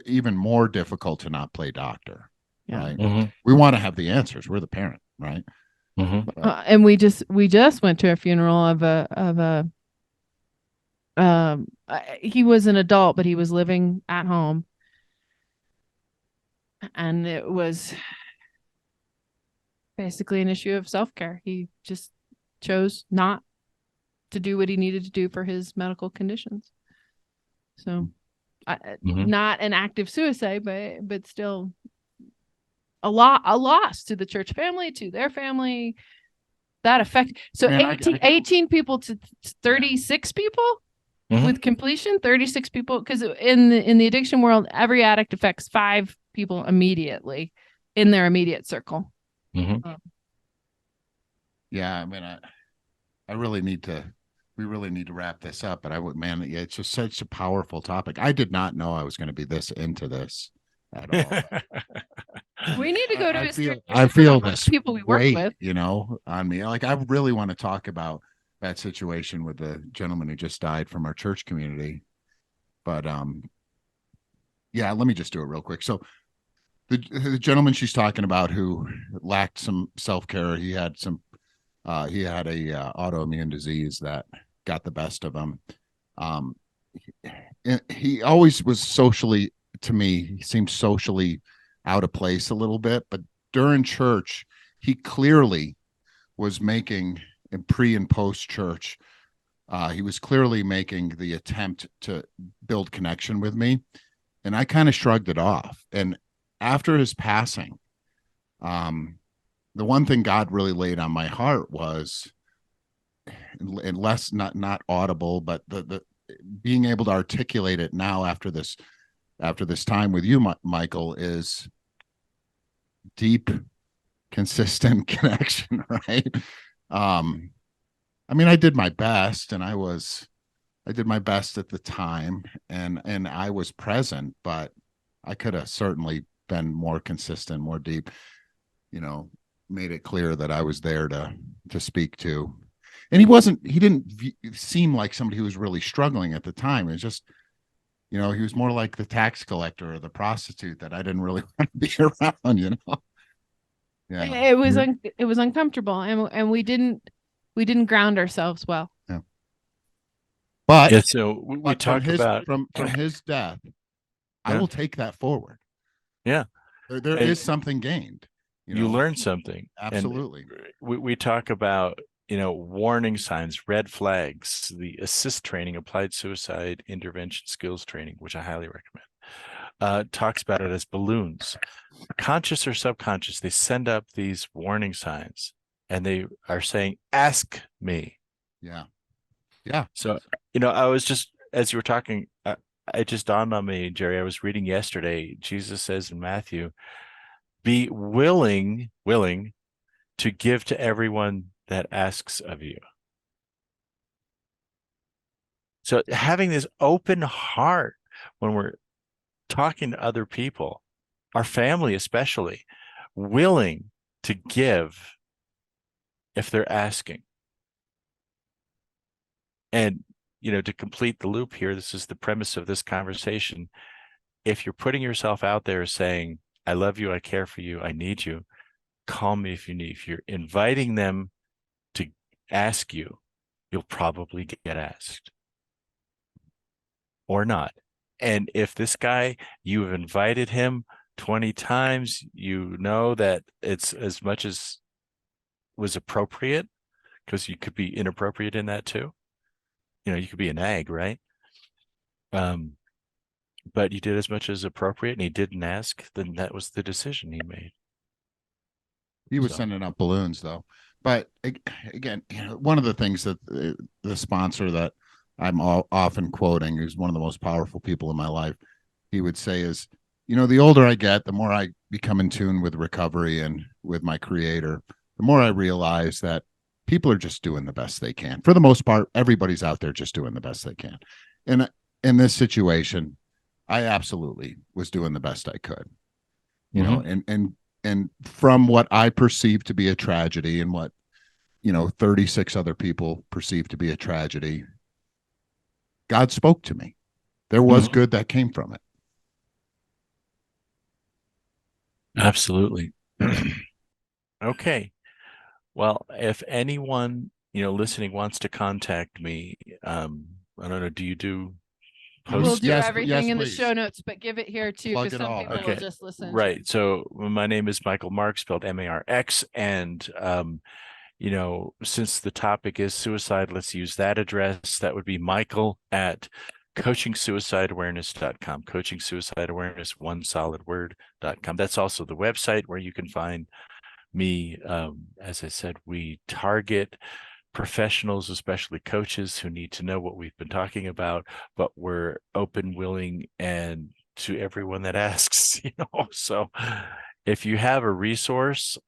C: even more difficult to not play doctor. Right. We want to have the answers. We're the parent. Right.
E: And we just went to a funeral of a he was an adult, but he was living at home, and it was basically an issue of self-care. He just chose not to do what he needed to do for his medical conditions. So not an active suicide, but still a loss to the church family, to their family. That affect. So 18 people to 36 people with completion, 36 people. Because in the addiction world, every addict affects 5 people immediately in their immediate circle.
C: Yeah, I mean, I really need to. We really need to wrap this up. But it's just such a powerful topic. I did not know I was going to be this into this at all.
E: We need to go to.
C: I feel this
E: people we work with,
C: on me. Like, I really want to talk about that situation with the gentleman who just died from our church community. But yeah, let me just do it real quick. So the gentleman she's talking about who lacked some self-care, he had a autoimmune disease that got the best of him. He always was socially, to me, he seemed socially out of place a little bit, but during church, he clearly was making, in pre and post church, he was clearly making the attempt to build connection with me, and I kind of shrugged it off. And after his passing, the one thing God really laid on my heart was, and less not audible, but the being able to articulate it now after this time with you, Michael, is deep, consistent connection, right? I mean, I did my best, and I did my best at the time, and I was present, but I could have certainly been more consistent, more deep, made it clear that I was there to speak to. And he didn't seem like somebody who was really struggling at the time. It was just, he was more like the tax collector or the prostitute that I didn't really want to be around, Yeah.
E: It was uncomfortable, and we didn't ground ourselves well.
C: Yeah. But
D: so we talk about
C: from his death, I will take that forward.
D: Yeah.
C: There is something gained.
D: You learn something.
C: Absolutely.
D: And we talk about, warning signs, red flags, the assist training, applied suicide intervention skills training, which I highly recommend. Talks about it as balloons, conscious or subconscious. They send up these warning signs, and they are saying, "Ask me."
C: Yeah. Yeah.
D: So, I was just, as you were talking, it just dawned on me, Jerry. I was reading yesterday. Jesus says in Matthew, "Be willing to give to everyone that asks of you." So having this open heart when we're talking to other people, our family especially, willing to give if they're asking. And, to complete the loop here, this is the premise of this conversation. If you're putting yourself out there saying, "I love you, I care for you, I need you, call me if you need," if you're inviting them to ask you, you'll probably get asked or not. And if this guy, you have invited him 20 times, that it's as much as was appropriate, because you could be inappropriate in that too. You could be an egg, right? But you did as much as appropriate, and he didn't ask, then that was the decision he made.
C: He was sending up balloons, though. But again, one of the things that the sponsor that I'm often quoting, who's one of the most powerful people in my life, he would say is, the older I get, the more I become in tune with recovery and with my creator, the more I realize that people are just doing the best they can. For the most part, everybody's out there just doing the best they can. And in this situation, I absolutely was doing the best I could, and from what I perceive to be a tragedy, and what 36 other people perceive to be a tragedy, God spoke to me. There was good that came from it.
D: Absolutely. Okay. Well, if anyone, listening wants to contact me, I don't know, do you do
E: We'll
D: post?
E: do
C: Yes,
E: everything
C: yes,
E: in the
C: please.
E: show notes, but give it here too,
C: Plug
E: because
C: it
E: some
C: all.
E: people will
D: Okay.
E: just listen.
D: Right. So my name is Micahel Marx, spelled Marx. And, since the topic is suicide, let's use that address. That would be Micahel at coachingsuicideawareness.com, coachingsuicideawareness, one solid word.com. That's also the website where you can find me. As I said, we target professionals, especially coaches, who need to know what we've been talking about, but we're open, willing, and to everyone that asks, So if you have a resource,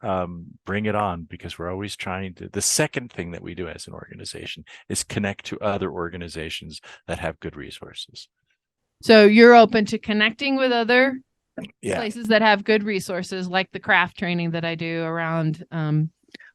D: bring it on, because we're always trying to. The second thing that we do as an organization is connect to other organizations that have good resources.
E: So you're open to connecting with other
D: Yeah.
E: places that have good resources, like the craft training that I do around.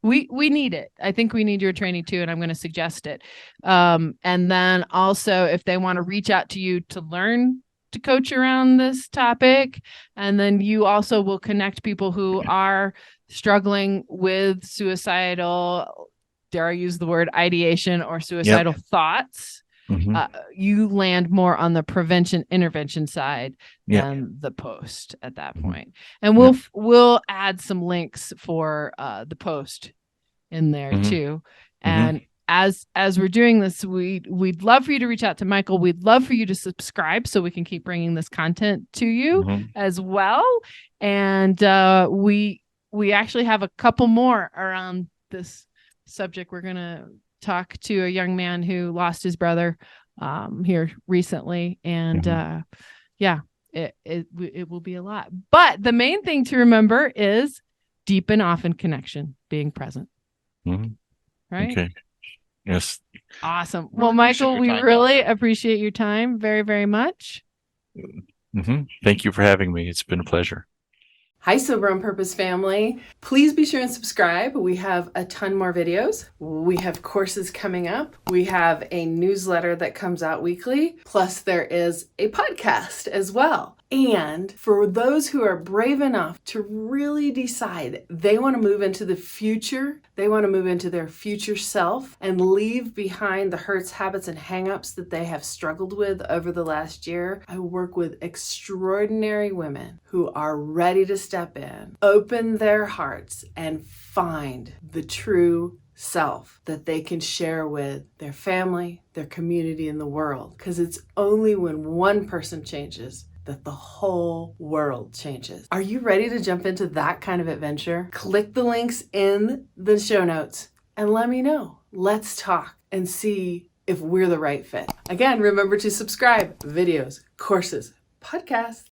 E: We need it. I think we need your training too, and I'm going to suggest it. And then also, if they want to reach out to you to learn to coach around this topic, and then you also will connect people who are struggling with suicidal, dare I use the word, ideation or suicidal thoughts. You land more on the prevention intervention side than the post at that point. And we'll add some links for the post in there too. And as we're doing this, we'd love for you to reach out to Micahel. We'd love for you to subscribe so we can keep bringing this content to you as well. And we actually have a couple more around this subject. We're gonna talk to a young man who lost his brother here recently, and it will be a lot. But the main thing to remember is deep and often connection, being present. Right?
D: Okay. Yes.
E: Awesome. Well, Micahel, we really appreciate your time very, very much.
D: Thank you for having me. It's been a pleasure.
F: Hi, Sober on Purpose family. Please be sure and subscribe. We have a ton more videos. We have courses coming up. We have a newsletter that comes out weekly. Plus, there is a podcast as well. And for those who are brave enough to really decide they want to move into the future, they want to move into their future self and leave behind the hurts, habits, and hangups that they have struggled with over the last year, I work with extraordinary women who are ready to step in, open their hearts, and find the true self that they can share with their family, their community, and the world. Because it's only when one person changes that the whole world changes. Are you ready to jump into that kind of adventure? Click the links in the show notes and let me know. Let's talk and see if we're the right fit. Again, remember to subscribe. Videos, courses, podcasts.